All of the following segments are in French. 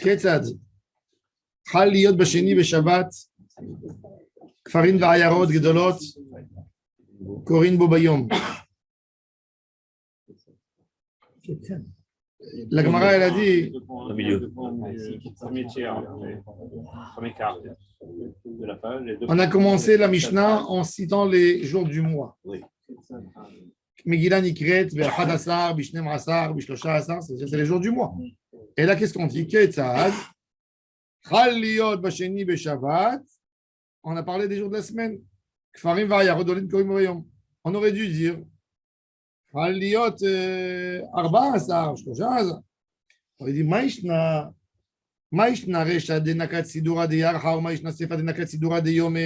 כיצד? חל להיות בשני בשבת, כפרים ועיירות גדולות, קוראים בו ביום. La Gemara, elle a dit, Au milieu. Premier tiers, premier quart de la page. on a commencé la Mishnah en citant les jours du mois. Oui. Megillah Nikret, Be'achad Asar, Bishnem Asar, Bishlosha Asar, c'est les jours du mois. Et là, qu'est-ce qu'on dit? Ketzad, Chal Liot Basheni Beshabbat, on a parlé des jours de la semaine. Kfarim Va'ayarot Dolin Korim Bayom. On aurait dû dire Chal Liot Arba Asar, Shlosha Asar. On aurait dit Maishna Resha de Nakat Sidura de Yarha ou Maishna Sefa de Nakat Sidura de Yome.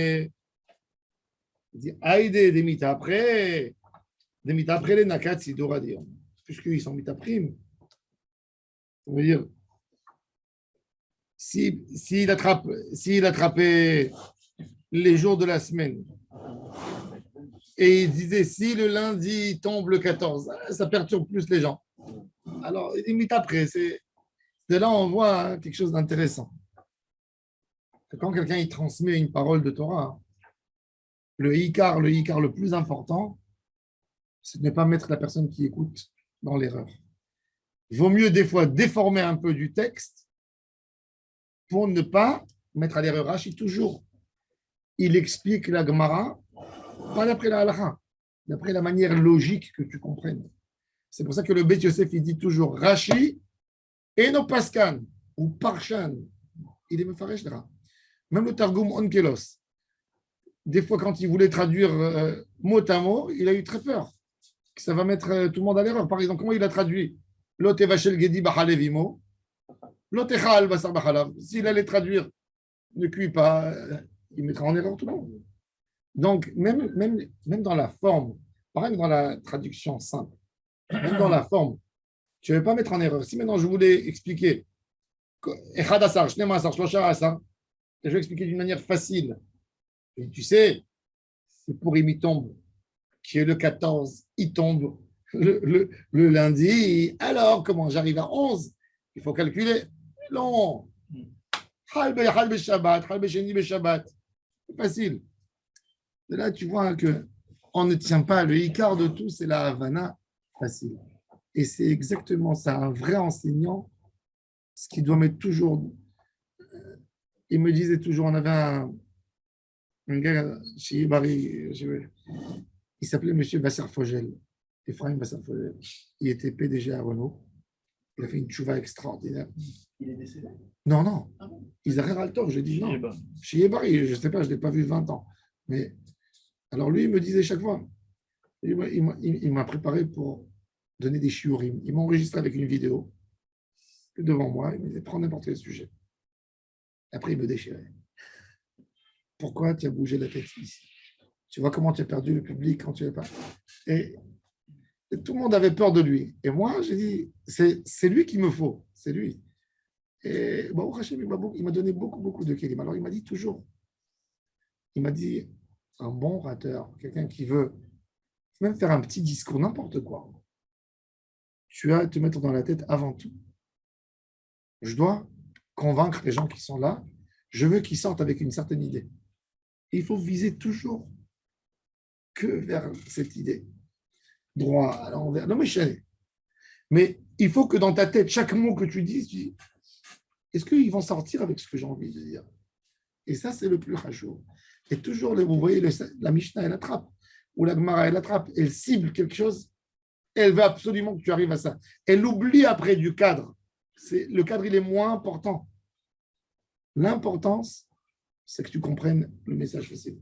Il dit Aïde des mites après les Nakat Sidura de Yome. Puisqu'ils sont mitaprim. Ça veut dire, s'il attrapait les jours de la semaine et il disait si le lundi tombe le 14, ça perturbe plus les gens. Alors, limite après, de là on voit quelque chose d'intéressant. Quand quelqu'un il transmet une parole de Torah, le ikar le plus important, c'est de ne pas mettre la personne qui écoute dans l'erreur. Il vaut mieux des fois déformer un peu du texte pour ne pas mettre à l'erreur. Rashi, toujours, il explique la Gemara, pas d'après la halakha, d'après la manière logique que tu comprennes. C'est pour ça que le Beth Yosef, il dit toujours Rashi et no Paskan ou Parshan. Il est mefaresh là. Même le Targum Onkelos. Des fois, quand il voulait traduire mot à mot, il a eu très peur que ça va mettre tout le monde à l'erreur. Par exemple, comment il a traduit Lote vachel gedi bachalevimo, lote chal basar bachalav. S'il allait traduire ne cuit pas, il mettra en erreur tout le monde. Donc, même dans la forme, pareil dans la traduction simple, même dans la forme, tu ne veux pas mettre en erreur. Si maintenant je voulais expliquer Echad asar, Shnem asar, Shlosha asar, je vais expliquer d'une manière facile. Et tu sais, c'est pour il tombe, qui est le 14, il tombe le lundi. Alors, comment j'arrive à 11? Il faut calculer. Non. Halbe Shabbat, halbe Sheni Shabbat. C'est facile. Et là, tu vois qu'on ne tient pas. Le Icar de tout, c'est la Havana facile. Et c'est exactement ça. Un vrai enseignant, ce qu'il doit mettre toujours. Il me disait toujours, on avait un gars chez Ibari, il s'appelait M. Basser Fogel, Ephraim Basser Fogel. Il était PDG à Renault. Il a fait une tchouva extraordinaire. Il est décédé? Non. Ah bon? Isaac Altor, j'ai dit non. Chez Ibari, je ne sais pas, je ne l'ai pas vu 20 ans. Mais alors lui, il me disait chaque fois, il m'a préparé pour donner des shiurim. Il m'a enregistré avec une vidéo devant moi. Il me disait, prends n'importe quel sujet. Après, il me déchirait. Pourquoi tu as bougé la tête ici? Tu vois comment tu as perdu le public quand tu n'es pas. Et tout le monde avait peur de lui. Et moi, j'ai dit, c'est lui qu'il me faut. C'est lui. Et bon, Hachem, il m'a donné beaucoup de kélim. Alors, il m'a dit toujours, il m'a dit, un bon orateur, quelqu'un qui veut même faire un petit discours, n'importe quoi, tu as à te mettre dans la tête avant tout. Je dois convaincre les gens qui sont là. Je veux qu'ils sortent avec une certaine idée. Et il faut viser toujours que vers cette idée. Droit, à l'envers. Non, mais il faut que dans ta tête, chaque mot que tu dis, est-ce qu'ils vont sortir avec ce que j'ai envie de dire? Et ça, c'est le plus rachou. Et toujours, vous voyez, la Mishnah, elle attrape, ou la Gemara, elle attrape, elle cible quelque chose, elle veut absolument que tu arrives à ça. Elle oublie après du cadre. Le cadre, il est moins important. L'importance, c'est que tu comprennes le message facile.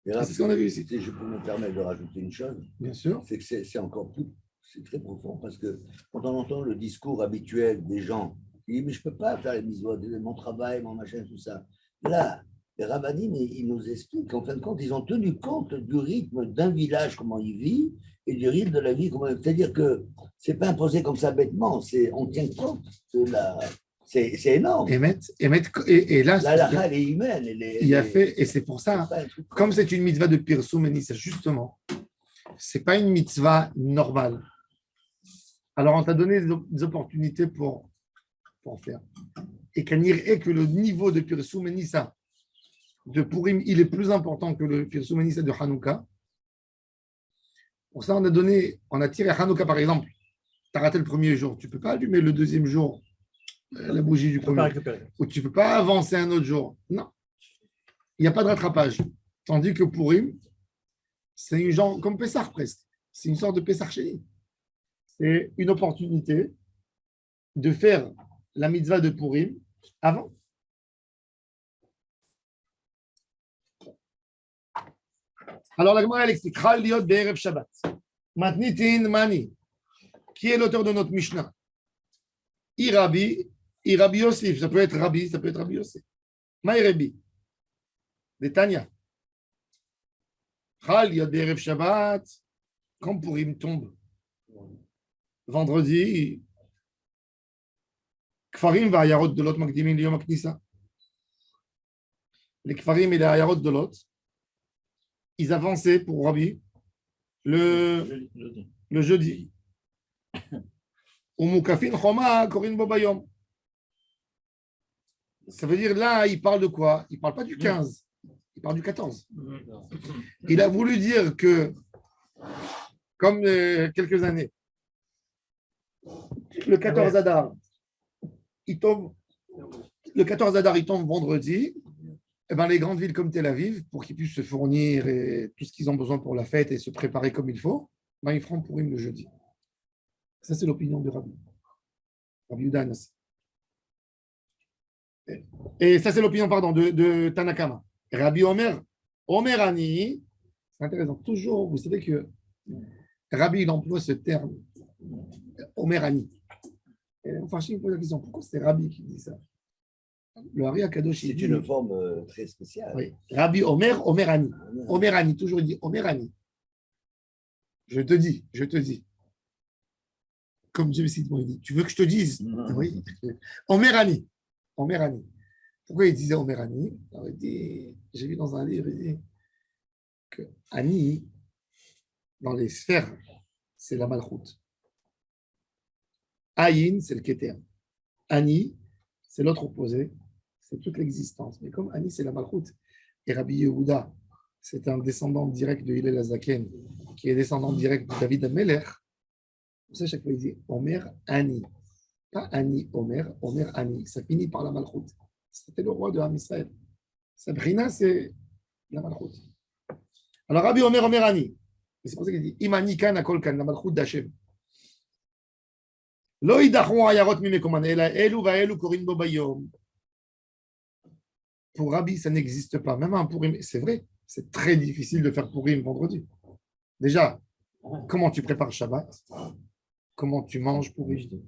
C'est ce qu'on a vu ici. Si je peux me permettre de rajouter une chose, bien sûr, c'est que c'est encore plus, c'est très profond, parce que quand on entend le discours habituel des gens, ils disent, mais je ne peux pas faire les mitzvot, mon travail, mon machin, tout ça. Là, les rabbinim, ils nous expliquent qu'en fin de compte, ils ont tenu compte du rythme d'un village, comment il vit, et du rythme de la vie. C'est-à-dire que ce n'est pas imposé comme ça bêtement, on tient compte de la... C'est énorme. Et là, la halakha, elle est humaine. Il a fait, et c'est pour ça, comme c'est une mitzvah de Pirsum et Nissa, justement, ce n'est pas une mitzvah normale. Alors, on t'a donné des opportunités pour pour en faire. Et Kanir est que le niveau de Pirsum et Nissa de Purim, il est plus important que le Pirsum et Nissa de Hanouka. Pour ça, on a tiré Hanouka par exemple. Tu as raté le premier jour, tu ne peux pas allumer le deuxième jour la bougie du premier. Ou tu ne peux pas avancer un autre jour. Non. Il n'y a pas de rattrapage. Tandis que Purim, c'est une genre comme Pessah presque. C'est une sorte de Pessah chéri. C'est une opportunité de faire la mitzvah de Purim avant. Alors la Gemara elle explique Chal liot be'erev Shabbat. Matnitin mani. Qui est l'auteur de notre Mishnah? Irabi Yosef. Ça peut être Rabbi, ça peut être Rabbi Yosef. Maïrebi. Netanya. Chal liot be'erev Shabbat. Quand Purim tombe vendredi, Kfarim va Ayarot de l'autre Makdimin Liyom Aknissa. Les Kfarim et les Ayarot de l'autre, ils avançaient pour Rabbi le jeudi. Umukafin Choma Korin Bobayom. Ça veut dire là, il parle de quoi? Il ne parle pas du 15, il parle du 14. Il a voulu dire que, comme quelques années, le 14 Adar, il tombe vendredi. Eh ben, les grandes villes comme Tel Aviv, pour qu'ils puissent se fournir et tout ce qu'ils ont besoin pour la fête et se préparer comme il faut, ben, ils feront Purim le jeudi. Ça, c'est l'opinion de Rabbi Yehuda Hanassi. Et ça, c'est l'opinion, pardon, de Tanakama. Rabbi Omer Ani, c'est intéressant. Toujours, vous savez que Rabbi, il emploie ce terme, Omer Ani. Et enfin, je me pose la question, pourquoi c'est Rabbi qui dit ça? Le Hari Akadosh, c'est une forme très spéciale. Oui. Rabbi Omer Ani. Omer Ani, toujours il dit Omer Ani. Je te dis. Comme James Sidmon dit, tu veux que je te dise? Oui. Omer Ani. Pourquoi il disait Omer Ani? Alors, il dit, j'ai vu dans un livre, il dit que Ani, dans les sphères, c'est la malchoute. Aïn, c'est le Keter. Ani, c'est l'autre opposé, c'est toute l'existence. Mais comme Ani, c'est la malchoute, et Rabbi Yehuda, c'est un descendant direct de Hillel Azaken, qui est descendant direct de David Ameler, vous savez, chaque fois, il dit Omer Ani. Pas Ani Omer, Omer Ani. Ça finit par la malchoute. C'était le roi de Ham Israël. Sabrina, c'est la malchoute. Alors, Rabbi Omer Ani. C'est pour ça qu'il dit Imani kan akol kan, la malchoute d'Hachem. Lo idachon ayarot mimekoman, ela elu va elu korin bo bayom. Pour Rabbi, ça n'existe pas. Même un Purim, c'est vrai, c'est très difficile de faire Purim vendredi. Déjà, comment tu prépares Shabbat? Comment tu manges Purim?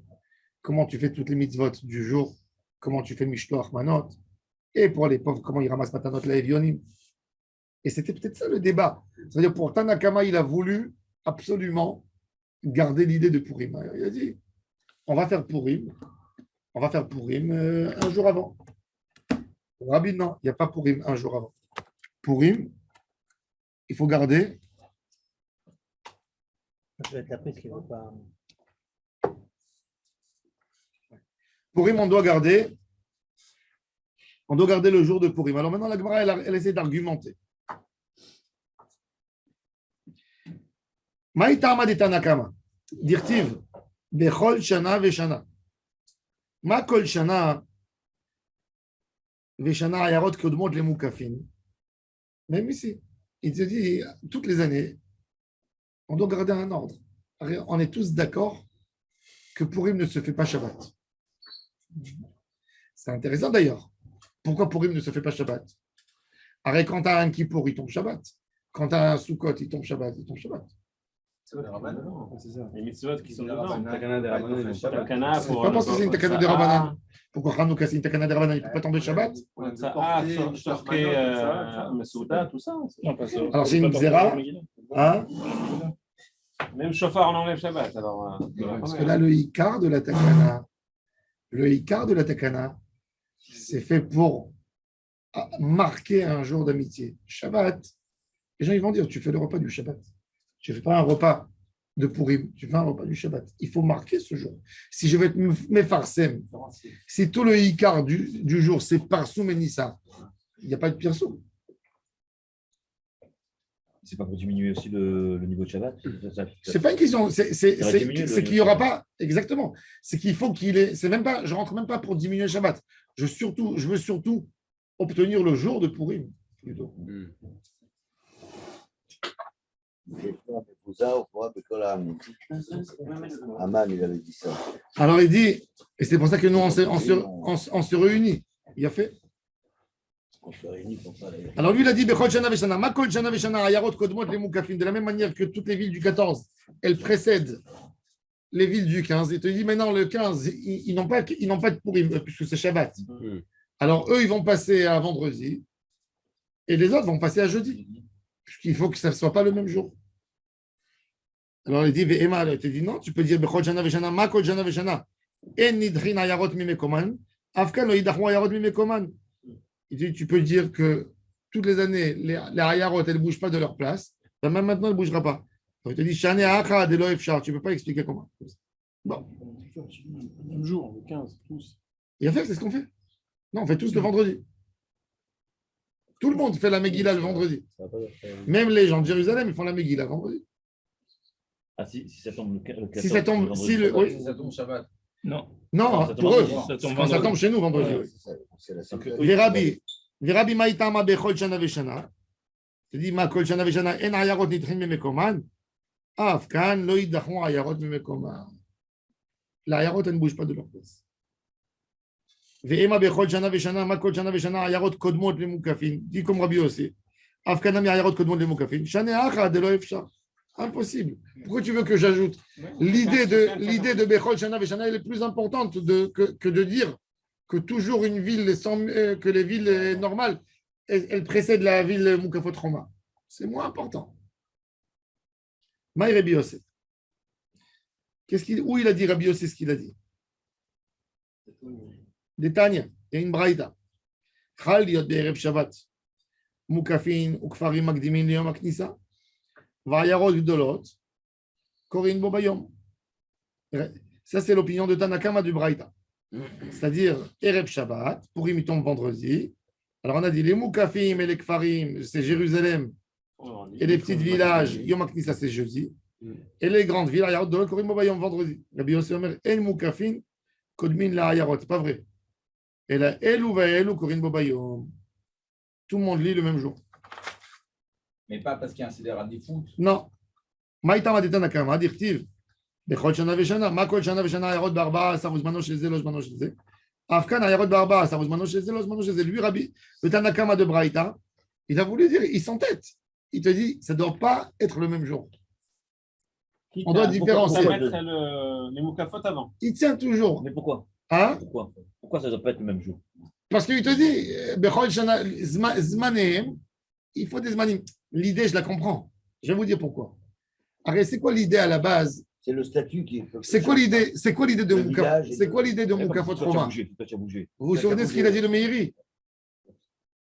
Comment tu fais toutes les mitzvot du jour? Comment tu fais Mishloach Manot? Et pour les pauvres, comment ils ramassent Matanot la Evionim? Et c'était peut-être ça le débat. C'est-à-dire, pour Tanakama, il a voulu absolument garder l'idée de Purim. Il a dit, on va faire Purim un jour avant. Pour Rabbi, non, il n'y a pas Purim un jour avant. Purim, il faut garder. Je vais être la prise qui ne veut pas. Purim, on doit garder le jour de Purim. Alors maintenant, la Gemara, elle essaie d'argumenter. Maïtama de Tanakama, dirtiv, bechol shana veshana. Ma kol shana veshana ayarot kodmot le mukafin. Même ici, il se dit, toutes les années, on doit garder un ordre. On est tous d'accord que Purim ne se fait pas Shabbat. C'est intéressant d'ailleurs. Pourquoi Purim ne se fait pas Shabbat? Arrête, quand tu as un Kippour, il tombe Shabbat. Quand tu as un Sukkot, il tombe Shabbat. Les mitzvot qui sont dedans. Takana des Rabbanan, Takana C'est pour. pas parce que c'est une Takana de Rabbanan. Pourquoi Hanouka, c'est une Takana de Rabbanan, il ne peut pas tomber Shabbat? Sorquer Mesouda, tout ça. Alors c'est une Xéra. Hein? Même chauffard, on enlève Shabbat. Alors, Parce que là, le Icar de la Takana, c'est fait pour marquer un jour d'amitié. Shabbat, les gens ils vont dire, tu fais le repas du Shabbat. Tu ne fais pas un repas de Purim, tu fais un repas du Shabbat. Il faut marquer ce jour. Si je vais être mefarsem, si tout le Icar du jour, c'est Parsum et Nissa, il n'y a pas de Pirsum. C'est pas pour diminuer aussi le niveau de Shabbat. C'est pas une question, c'est diminuer le qu'il n'y aura pas, exactement. C'est qu'il faut qu'il ait, c'est même pas, je rentre même pas pour diminuer le Shabbat. Je veux surtout obtenir le jour de Purim. Plutôt. Aman, il avait dit ça. Alors il dit, et c'est pour ça que nous on se réunit. Il a fait. On se réunit pour parler. Alors lui il a dit, Bechol Shana Veshana, Makol Shana Veshana, Ayarot Kodmot les Moukafim, de la même manière que toutes les villes du 14, elles précèdent les villes du 15. Il te dit maintenant le 15, ils n'ont pas de Purim, puisque c'est Shabbat. Alors eux, ils vont passer à vendredi, et les autres vont passer à jeudi. Puisqu'il faut que ça ne soit pas le même jour. Alors il dit, Ve'ema, il te dit non, tu peux dire Bechol Shana Veshana, Makol Shana Veshana, En Nidrin Ayarot Mimekoman, Afkan Lo Yidachon Ayarot Mimekoman. Il dit, tu peux dire que toutes les années, les Ayarot, elles ne bougent pas de leur place. Ben, même maintenant, elles ne bougera pas. Donc, il te dit, Shane Acha de Loefchar, tu ne peux pas expliquer comment. Bon. Le même jour, le 15, tous. Il a fait, c'est ce qu'on fait. Non, on fait tous le vendredi. Tout le monde fait la Megillah le vendredi. Même les gens de Jérusalem, ils font la Megillah le vendredi. Ah, si ça tombe le 14. Si ça tombe, si le, oui. Ça tombe Shabbat. Non. Non, ça tombe pour eux, vendredi. quand ça tombe chez nous vendredi. Ouais, Oui. C'est la Donc, Verabi Maïtama Bechol Shana Veshana. Tu dis, Ma Kol Shana Veshana, En Ayarot Nitrin Mimekoman. Afkan Lo Yidachon Ayarot Mimekoman. Les Ayarot, elles ne bougent pas de leur place. Ve'ema Bechol Shana Veshana, Ma Kol Shana Veshana, Ayarot Kodmot le Moukafin. Dis comme Rabbi aussi. Afkanam Ayarot Kodmot le Moukafin. Shane Acha de Loefcha. Impossible. Pourquoi tu veux que j'ajoute l'idée de Bechol Shana Veshana elle est plus importante que de dire que toujours une ville, que les villes normales, elles précèdent la ville Moukafot Roma. C'est moins important. Maï Rabbi Yosef. Où il a dit Rabbi Yosef ce qu'il a dit? Détagne, il y a une braïta. Chal yot be'erev Shabbat. Moukafin ukfarim makdimin liyom haknisa. Va'ayarot gdolot. Korin bo bayom. Ça, c'est l'opinion de Tanakama du braïta. C'est-à-dire, Erev Shabbat, Purim il tombe vendredi. Alors on a dit les Moukafim et les Kfarim, c'est Jérusalem, et les petits villages, Yom HaKnissa, c'est jeudi. Et les grandes villes, Ayarot, Dolot, Korim Bobayom, vendredi. Rabbi Yossi Omer, El Moukafim, Kodmin la Ayarot, c'est pas vrai. Et là, Elou va Elou, Korim Bobayom. Tout le monde lit le même jour. Mais pas parce qu'il y a un CDR à défaut. Non. Maïtam a dit Tanakama, dirtiv. בכל שנה ושנה, מה כל שנה ושנה עיירות ב14 וזמנו של זה, לא זמנו של זה. אף כאן עיירות ב14 וזמנו של זה, לא זמנו של זה. Lui, Rabbi, le Tanakama de Braïta, il a voulu dire, il s'entête. Il te dit, ça ne doit pas être le même jour. On doit différencier. On mettre les Moukafot avant. Il tient toujours. Mais pourquoi? Hein? Pourquoi ça ne doit pas être le même jour? Parce qu'il te dit, Bechol Shana, Zmanehem, il faut des Zmanim. L'idée, je la comprends. Je vais vous dire pourquoi. Arrête, c'est quoi l'idée à la base? C'est le statut qui est. C'est quoi l'idée de Le Moukafot? village et C'est quoi l'idée de Moukafot Roma? Vous vous souvenez ce qu'il a dit le Meiri?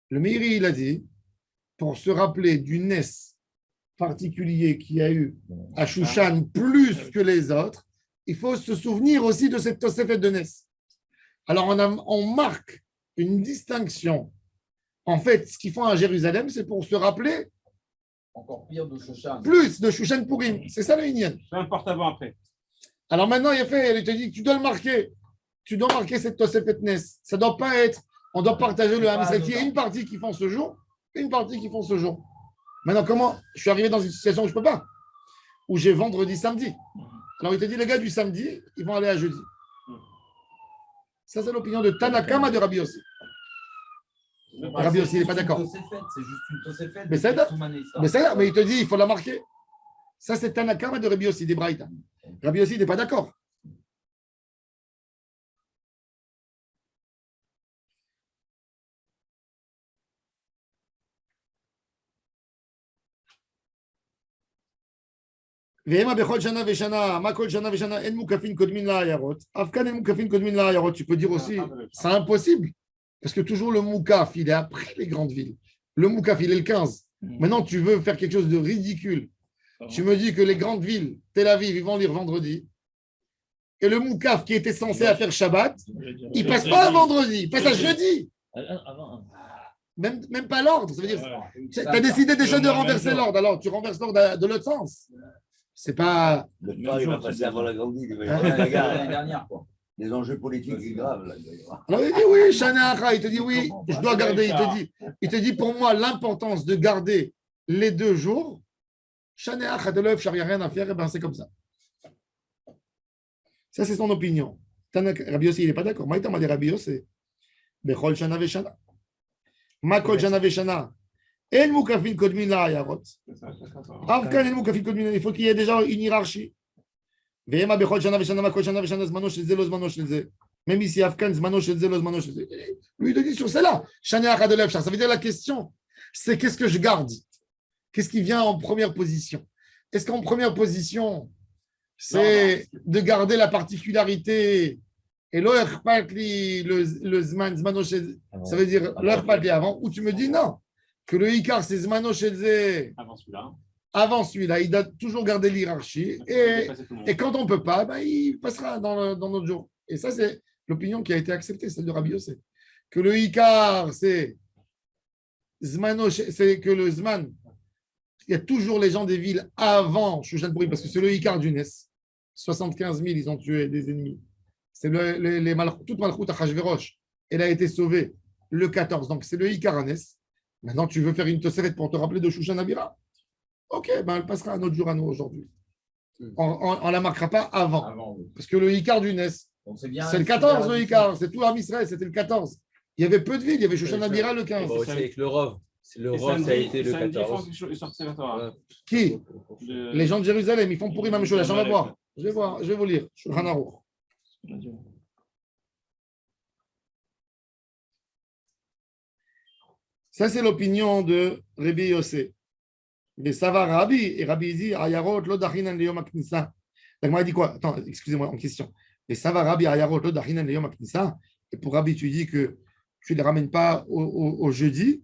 Le Meiri, il a dit, pour se rappeler du Nes particulier qu'il y a eu à Shushan plus que les autres, il faut se souvenir aussi de cette Tosefet de Nes. Alors on marque une distinction. En fait, ce qu'ils font à Jérusalem, c'est pour se rappeler Encore pire de Shoshan. plus de Shushan Purim. C'est ça le Inyan. Peu importe avant, après. Alors maintenant, il te dit que tu dois le marquer. Tu dois marquer cette Tosefet Nes. Ça ne doit pas être, on doit partager le Ham Israël. Il y a une partie qui font ce jour, une partie qui font ce jour. Maintenant, comment je suis arrivé dans une situation où je ne peux pas, où j'ai vendredi, samedi. Alors il te dit, les gars du samedi, ils vont aller à jeudi. Ça, c'est l'opinion de Tanakama de Rabbi Yossi. Rabbi Yossi, il n'est pas d'accord. C'est juste une Tosefet. Mais mais il te dit, il faut la marquer. Ça, c'est Tanakama de Rabbi Yossi, des Braïta. Rabbi Yossi n'est pas d'accord. Tu peux dire aussi, c'est impossible. Parce que toujours le Moukaf, il est après les grandes villes. Le Moukaf, il est le 15. Maintenant, tu veux faire quelque chose de ridicule Tu me dis que les grandes villes, Tel Aviv, ils vont lire vendredi. Et le Moukaf qui était censé faire Shabbat, il passe pas à vendredi, il passe à jeudi. Avant, Même pas l'ordre. Ça veut dire, Ouais. tu as décidé déjà de renverser l'ordre. Alors, tu renverses l'ordre de l'autre sens. C'est pas. Le phare, il va passer avant la grande ville. Il va y Hein? avoir une bagarre. L'année dernière, quoi. Les enjeux politiques sont graves. Là, il va y avoir. Alors, il dit oui, Shana Acha, il te dit oui, je dois garder. Il te dit pour moi, l'importance de garder les 2 jours, Shana Acha de l'œuf, il n'y a rien à faire, et ben c'est comme ça. Ça, c'est son opinion. Rabbi Yossi, il n'est pas d'accord. Maïta m'a dit Rabbi Yossi, Bechol Shana Veshana. Makol Shana Veshana. El Mukafin Kodmin la Ayarot. Afkan El Mukafin Kodmin, il faut qu'il y ait déjà une hiérarchie. Vema Bechol Shana Veshana, Makol Shana Veshana, Zmano Shel Ze, Lo Zmano Shel Ze. Même ici, Afkan, Zmano Shel Ze, Lo Zmano Shel Ze. Lui, il te dit sur celle-là, Shana Acha de l'œuf. Ça veut dire la question, c'est qu'est-ce que je garde? Qu'est-ce qui vient en première position? Est-ce qu'en première position, c'est de garder la particularité et le Zman, Zmano Shel Ze, ça veut dire l'Echpatli avant, ou tu me dis non, que le Ikar, c'est Zmano Shel Ze avant celui-là, il doit toujours garder l'hierarchie, et quand on ne peut pas, ben, il passera dans notre jour. Et ça, c'est l'opinion qui a été acceptée, celle de Rabbi Yossi. Que le Ikar, c'est que le Zman, il y a toujours les gens des villes avant Shushan Purim, parce que c'est le Ikar du Nes. 75 000, ils ont tué des ennemis. C'est toute Malchut Achashverosh. Elle a été sauvée le 14, donc c'est le Ikar à Nes. Maintenant, tu veux faire une Toseret pour te rappeler de Shushan Abira? Ok, ben elle passera un autre jour à nous aujourd'hui. On ne la marquera pas avant. Oui. Parce que le Ikar du Nes, c'est le 14, le Ikar. C'est tout Israël, c'était le 14. Il y avait peu de villes, il y avait Shushan Abira le 15. Bon, c'est avec le Rov. Le Rov, ça a été le 14. Qui? Les gens de Jérusalem, ils font pourrir ma Meshulash. On va voir. Je vais vous lire. Shulchan Aruch. Ça, c'est l'opinion de Rabbi Yossi. Mais ça va Rabbi. Et Rabbi dit Ayarot lo dachinan leyom haknisa. Donc, moi, il dit quoi? Attends, excusez-moi, en question. Mais ça va Rabbi Ayarot lo dachinan leyom haknisa. Et pour Rabbi, tu dis que tu ne les ramènes pas au jeudi.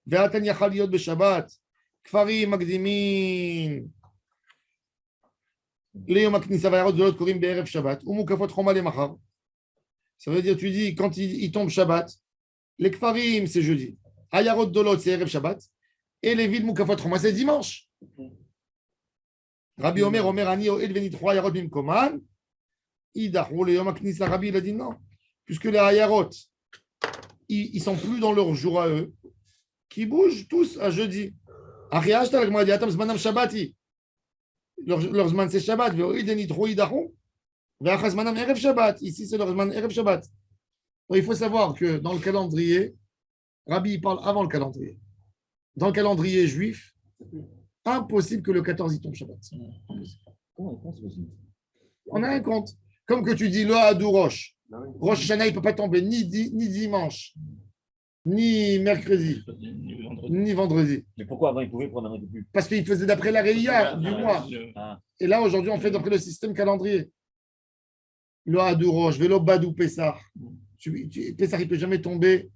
Ve'atan yachal liot b'Shabbat. Kfarim makdimin. Leyom haknisa va'ayarot zolot korim be'erev Shabbat. Umukafot choma lemachar. Ça veut dire, tu dis, quand il tombe Shabbat, les Kfarim, c'est jeudi. Ayarot dolot, c'est erev Shabbat. Et les villes Mukafot Choma, c'est dimanche. Rabbi Omer, Ani, Oel, Venit, 3 Ayarot, Mimkoman. Idachou, le Yom HaKnisa, Rabbi, il a dit non. Puisque les Ayarot, ils ne sont plus dans leur jour à eux, qui bougent tous à jeudi. Ariach, t'as dit, Atam, Zmanam Shabbati. Leur Zman, c'est Shabbat. Oel, Venit, 3 Idachou. Ve'achaz, Zmanam, Erev Shabbat. Ici, c'est leur Zman, Erev Shabbat. Il faut savoir que dans le calendrier, Rabbi, il parle avant le calendrier. Dans le calendrier juif, impossible que le 14 il tombe Shabbat. comment c'est possible? On a un compte. Comme que tu dis, le Hadou Rosh. Rosh Hashanah, il ne peut pas tomber ni dimanche, ni mercredi, ni vendredi. Mais pourquoi avant, ils pouvaient prendre un peu plus? Parce qu'il faisait d'après la Réia du mois. Ah, Et là, aujourd'hui, on fait d'après le système calendrier. Le Hadou Rosh, Vélo Badou Pessah. Pessah, il ne peut jamais tomber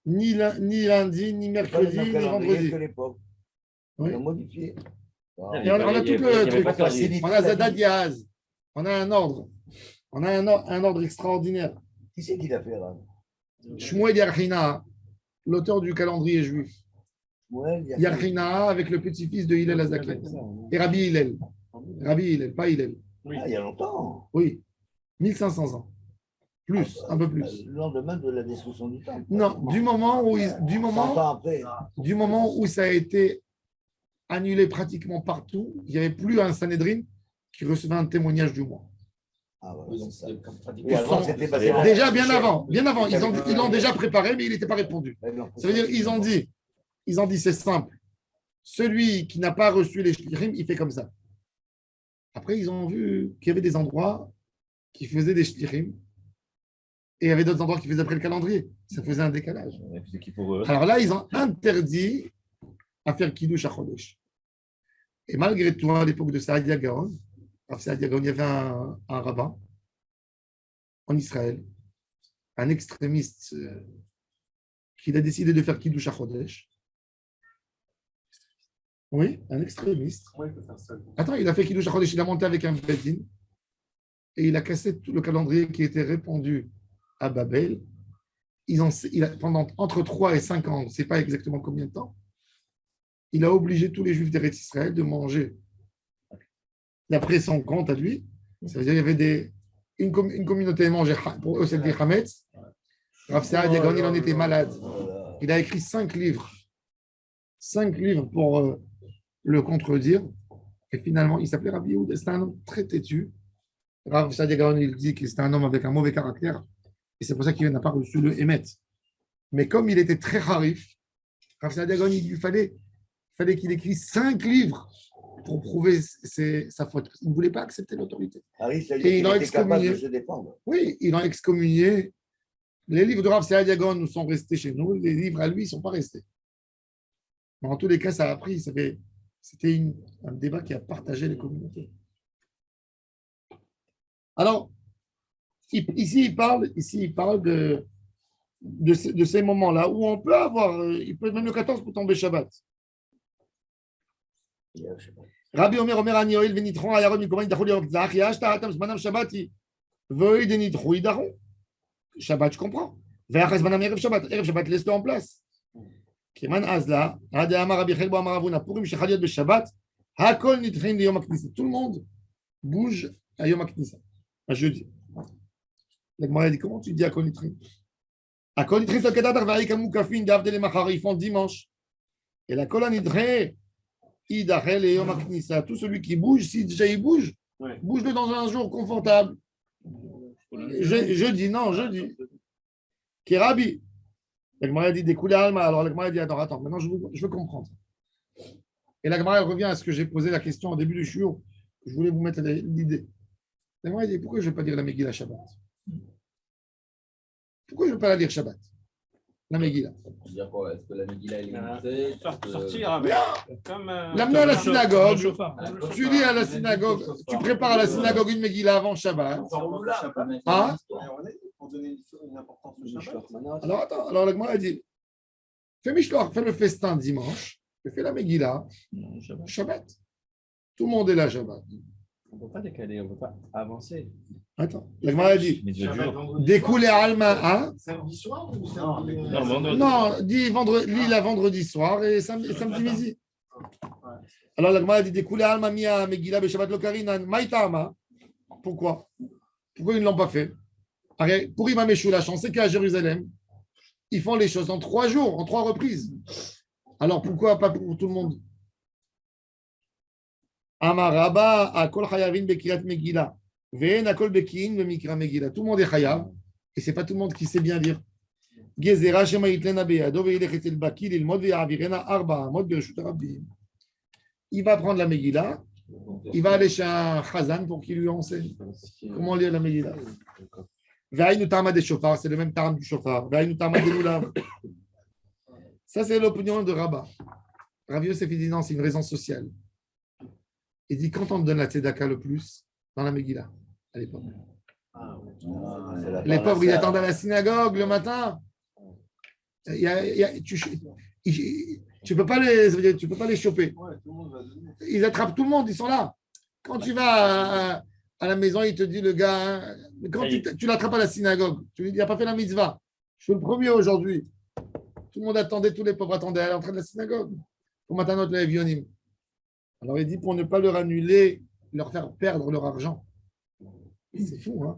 ni lundi, ni mercredi, ni vendredi. On Oui. a modifié. Et on a tout le truc. On a Zadad Yaz. On a un ordre. On a un ordre extraordinaire. Qui c'est qui l'a fait là? Shmuel Yarchina, l'auteur du calendrier juif. Yarchina avec le petit-fils de Hillel Azaken. Et Rabbi Hillel. Rabbi Hillel, pas Hillel. Ah, il y a longtemps. Oui. 1500 ans. Plus, un peu plus. Le lendemain de la destruction du temple. Non, du moment où 100 ans après. du moment où ça a été annulé pratiquement partout, il n'y avait plus un Sanhedrin qui recevait un témoignage du mois. Ah ouais, c'est ça. Et avant, c'était passé Déjà bien avant. Ils l'ont déjà préparé, mais il n'était pas répondu. Ça veut dire ils ont dit c'est simple. Celui qui n'a pas reçu les shlichim, il fait comme ça. Après, ils ont vu qu'il y avait des endroits qui faisaient des shlichim et il y avait d'autres endroits qui faisaient après le calendrier. Ça faisait un décalage. Alors là, ils ont interdit à faire Kiddush à Chodesh. Et malgré tout, à l'époque de Saadia Gaon, il y avait un rabbin en Israël, un extrémiste qui a décidé de faire Kiddush à Chodesh. Oui, un extrémiste. Comment il peut faire ça? Attends, il a fait Kiddush HaChodesh, il a monté avec un Bedin et il a cassé tout le calendrier qui était répandu à Babel. Pendant entre 3 et 5 ans, on ne sait pas exactement combien de temps, il a obligé tous les Juifs d'Eretz Israël de manger d'après son compte à lui. Ça veut dire qu'il y avait une communauté mangeait, pour eux, c'était Hametz. Rav Saad Yagon, il en était malade. Il a écrit 5 livres. 5 livres pour le contredire. Et finalement, il s'appelait Rabbi Yehuda. C'était un homme très têtu. Rav Saad Yagon, il dit que c'était un homme avec un mauvais caractère. Et c'est pour ça qu'il n'a pas reçu le Emet. Mais comme il était très harif, Rav Saad Yagon, il lui fallait qu'il écrive 5 livres pour prouver sa faute. Il ne voulait pas accepter l'autorité. Et il était capable de se défendre. Oui, il a excommunié. Les livres de Rav Saad Yagon nous sont restés chez nous. Les livres à lui ne sont pas restés. Mais en tous les cas, ça a pris. C'était un débat qui a partagé les communautés. Alors, ici, il parle de ces moments-là où on peut avoir, il peut même le 14 pour tomber Shabbat. Rabbi Omer Ani Oil Venitron Ayaron Mikoman Dachou Yokzach Yashta Hatam Zmanam Shabbati Veuille de Nitrou Idaron. Shabbat, je comprends. Ve'achas Zmanam Erev Shabbat, laisse-le en place. Keman Azla, Hade Amar Rabbi Chelbo Amar Avuna, Purim Shechaliot Beshabbat, Hakol Nitrin de Yom HaKnissa. Tout le monde bouge à Yom HaKnissa, à jeudi. La Gemara dit, comment tu dis Hakol Nitrin? Hakol Nitrin, c'est le Kedatar, Ve'aïka Moukafin, Davdele Machar, ils font dimanche. Et la Kol Nitrin, Idachel et Yom HaKnissa, tout celui qui bouge, si déjà il bouge, bouge-le dans un jour confortable. Jeudi. Kerabi. La Gemara dit des coulées Alma. Alors la Gemara dit attends, maintenant je veux comprendre. Et la Gemara revient à ce que j'ai posé la question au début du shiur. Je voulais vous mettre l'idée. La Gemara dit pourquoi je ne vais pas dire la Megillah Shabbat? Pourquoi je ne vais pas la lire Shabbat? La Megillah. C'est-à-dire quoi? Est-ce que la Megillah est limitée? Sortir avec. L'amener à la synagogue. Tu lis à la synagogue. Tu prépares à la synagogue une Megillah avant Shabbat. Hein? Pour donner une importance au Shabbat. Alors attends, alors la Gemara dit fais Mishloach, fais le festin dimanche, et fais la Megillah Shabbat. Tout le monde est là Shabbat. On ne peut pas décaler, on ne peut pas avancer. Attends, la Gemara dit Mais de jour. découlez Alma, hein? Samedi soir ou samedi? samedi? Non, Non, lis la vendredi soir et samedi midi. Alors la Gemara dit découlez Alma Mia Megillah Shabbat Lokarinan Maïtama. Pourquoi ils ne l'ont pas fait? Pour Imam Meshulash, on sait qu'à Jérusalem, ils font les choses en 3 jours, en 3 reprises. Alors pourquoi pas pour tout le monde? Amaraba Akol Chayavin Bekirat Megillah. Ve'en Akol Bekin Bemikra Megillah. Tout le monde est Chayav, et ce n'est pas tout le monde qui sait bien lire. Gezera Shema Yitlena Beyado Ve'ilech Etel Baki Lilmod Ve'avirena Arba Amod Bereshut Rabbim. Il va prendre la Megillah, il va aller chez un Chazan pour qu'il lui enseigne comment lire la Megillah. Ve'ainu Tama des Shofar, c'est le même terme du Shofar. Ve'ainu Tama des Lulav. Ça, c'est l'opinion de Rabat. Rav Yosef dit non, c'est une raison sociale. Il dit quand on te donne la tzedaka le plus dans la Megillah, à l'époque. Les pauvres, ils attendent à la synagogue le matin. Tu ne peux pas les choper. Ils attrapent tout le monde, ils sont là. Quand tu vas à la maison, il te dit le gars, hein, quand tu l'attrapes à la synagogue, tu lui dis, il n'a pas fait la mitzvah. Je suis le premier aujourd'hui. Tout le monde attendait, tous les pauvres attendaient à l'entrée de la synagogue. Pour Matanot le Evionim. Alors il dit pour ne pas leur annuler, leur faire perdre leur argent. C'est fou, hein?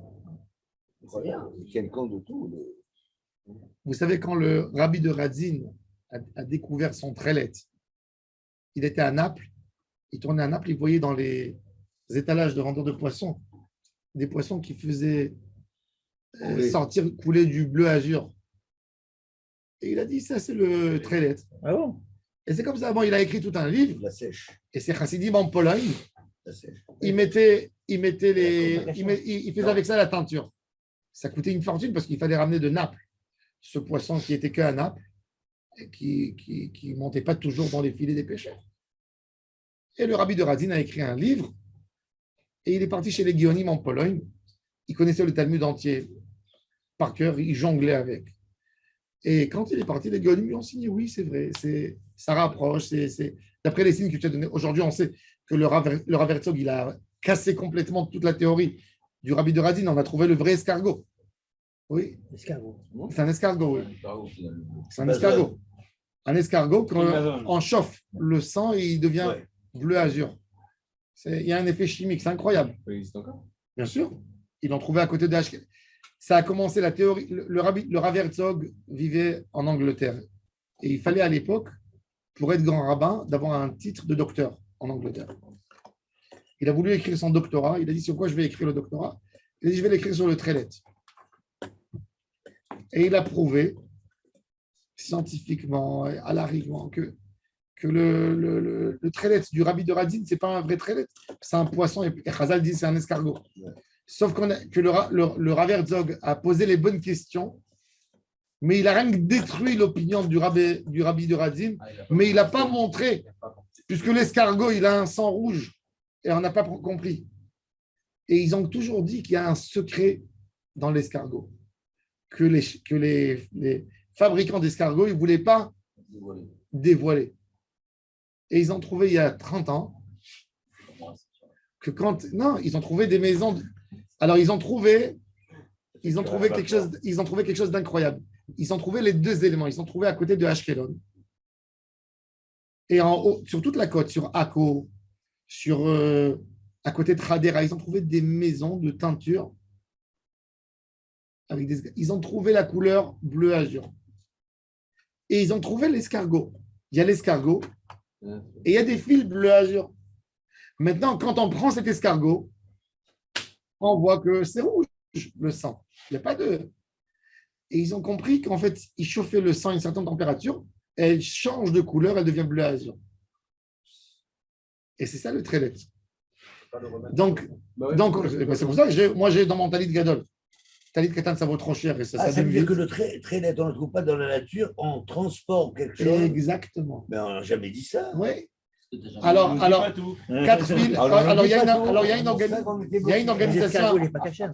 Ils tiennent compte de tout. Vous savez, quand le rabbi de Radzin a découvert son trelet, il était à Naples, il tournait à Naples, il voyait dans les étalages de vendeurs de poissons des poissons qui faisaient couler du bleu azur. Et il a dit, ça c'est le trelet. Ah bon? Et c'est comme ça, il a écrit tout un livre. La sèche. Et c'est Chassidim en Pologne. Il faisait avec ça la teinture. Ça coûtait une fortune parce qu'il fallait ramener de Naples ce poisson qui était qu'à Naples et qui ne montait pas toujours dans les filets des pêcheurs. Et le rabbi de Radzin a écrit un livre et il est parti chez les Guionim en Pologne. Il connaissait le Talmud entier par cœur, il jonglait avec. Et quand il est parti, les Guionim lui ont signé, oui, c'est vrai, ça rapproche, d'après les signes que tu as donnés, aujourd'hui, on sait que le Rav Herzog, il a cassé complètement toute la théorie du Rabbi de Radin. On a trouvé le vrai escargot. Oui, Escargot. c'est un escargot, oui. C'est un Bah, escargot. Un escargot, quand Amazon. on chauffe le sang, il devient Ouais. bleu azur. Il y a un effet chimique, c'est incroyable. Ça existe encore. Bien sûr, ils l'ont trouvé à côté de Ashkelon. Ça a commencé la théorie. Le Rav Herzog vivait en Angleterre. Et il fallait à l'époque, pour être grand rabbin, d'avoir un titre de docteur en Angleterre. Il a voulu écrire son doctorat. Il a dit sur quoi je vais écrire le doctorat. Il a dit je vais l'écrire sur le Trelet. Et il a prouvé scientifiquement, à l'arrivement, que le Trelet du Rabbi de Radin, ce n'est pas un vrai Trelet. C'est un poisson. Et Chazal dit c'est un escargot. Sauf que le Rav Herzog a posé les bonnes questions, mais il a rien que détruit l'opinion du Rabbi de Radin, mais il n'a pas montré, puisque l'escargot, il a un sang rouge, et on n'a pas compris. Et ils ont toujours dit qu'il y a un secret dans l'escargot, que les fabricants d'escargots, ils ne voulaient pas dévoiler. Et ils ont trouvé il y a 30 ans que non, ils ont trouvé des maisons. Alors, ils ont trouvé quelque chose d'incroyable. Ils ont trouvé les deux éléments. Ils ont trouvé à côté de Ashkelon. Et en haut, sur toute la côte, sur Akko, à côté de Hadera, ils ont trouvé des maisons de teinture. Ils ont trouvé la couleur bleu azur. Et ils ont trouvé l'escargot. Il y a l'escargot et il y a des fils bleu azur. Maintenant, quand on prend cet escargot, on voit que c'est rouge, le sang. Il n'y a pas de... Et ils ont compris qu'en fait, ils chauffaient le sang à une certaine température, et elle change de couleur, elle devient bleu azur. Et c'est ça le Trelet. Donc c'est pour ça que moi, j'ai dans mon Talit Gadol. Talit Katan, ça vaut trop cher. Et ça veut dire que le Trelet, on ne le trouve pas dans la nature, on transporte quelque chose. Exactement. Mais on n'a jamais dit ça. Oui. Alors, 4 fils. Alors, il y a une organisation. Il n'est pas caché.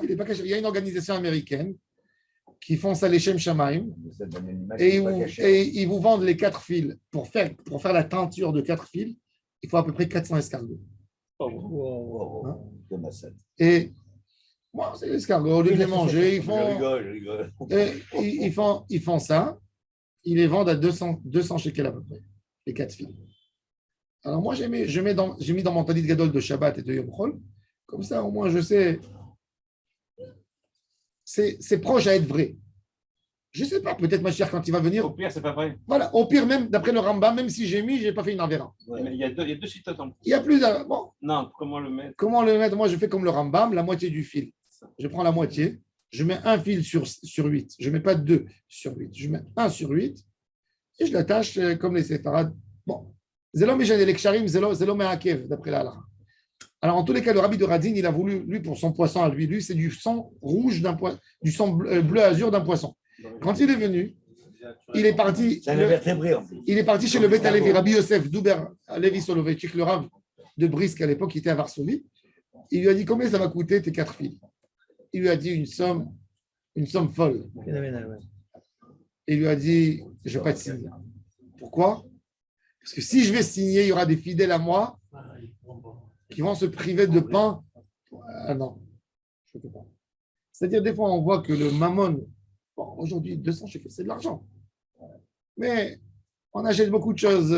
Il n'est pas caché. Il y a une organisation américaine qui font ça les Shem Shamaim et ils vous vendent les 4 fils pour faire la teinture de 4 fils. Il faut à peu près 400 escargots. Et moi, c'est l'escargot. Au lieu de les manger, ils font ça. Ils les vendent à 200 shekels à peu près, les 4 fils. Alors moi, j'ai mis dans mon talit gadol de Shabbat et de Yom Chol. Comme ça, au moins, je sais. C'est proche à être vrai. Je ne sais pas, peut-être ma chère, quand il va venir. Au pire, c'est pas vrai. Voilà, au pire, même d'après le Rambam, même si j'ai mis, je n'ai pas fait une avéra. Il y a deux citations en plus. Il y a plus d'un. Bon. Non, comment le mettre? Comment le mettre? Moi, je fais comme le Rambam, la moitié du fil. Je prends la moitié, je mets un fil sur 8. Je ne mets pas 2 sur 8. Je mets 1 sur 8 et je l'attache comme les séfarades. Bon. Zélo Méjan et Ksharim, Zélo Mehakev, d'après la halakha. Alors, en tous les cas, le Rabbi de Radin, il a voulu, lui, pour son poisson à lui, c'est du sang rouge du sang bleu azur d'un poisson. Quand il est venu, il est parti. C'est un invertébré, en plus. Il est parti chez le Beth Alevi, Rabbi Yosef Duber Levi Soloveitchik, le Rav de Brisk à l'époque, qui était à Varsovie. Il lui a dit combien ça va coûter tes 4 fils. Il lui a dit une somme folle. Il lui a dit je ne vais pas te signer. Pourquoi? Parce que si je vais signer, il y aura des fidèles à moi qui vont se priver de pain. Ah non, je ne peux pas. C'est-à-dire, des fois, on voit que le mammon, bon, aujourd'hui, 200 shekels, c'est de l'argent. Mais on achète beaucoup de choses.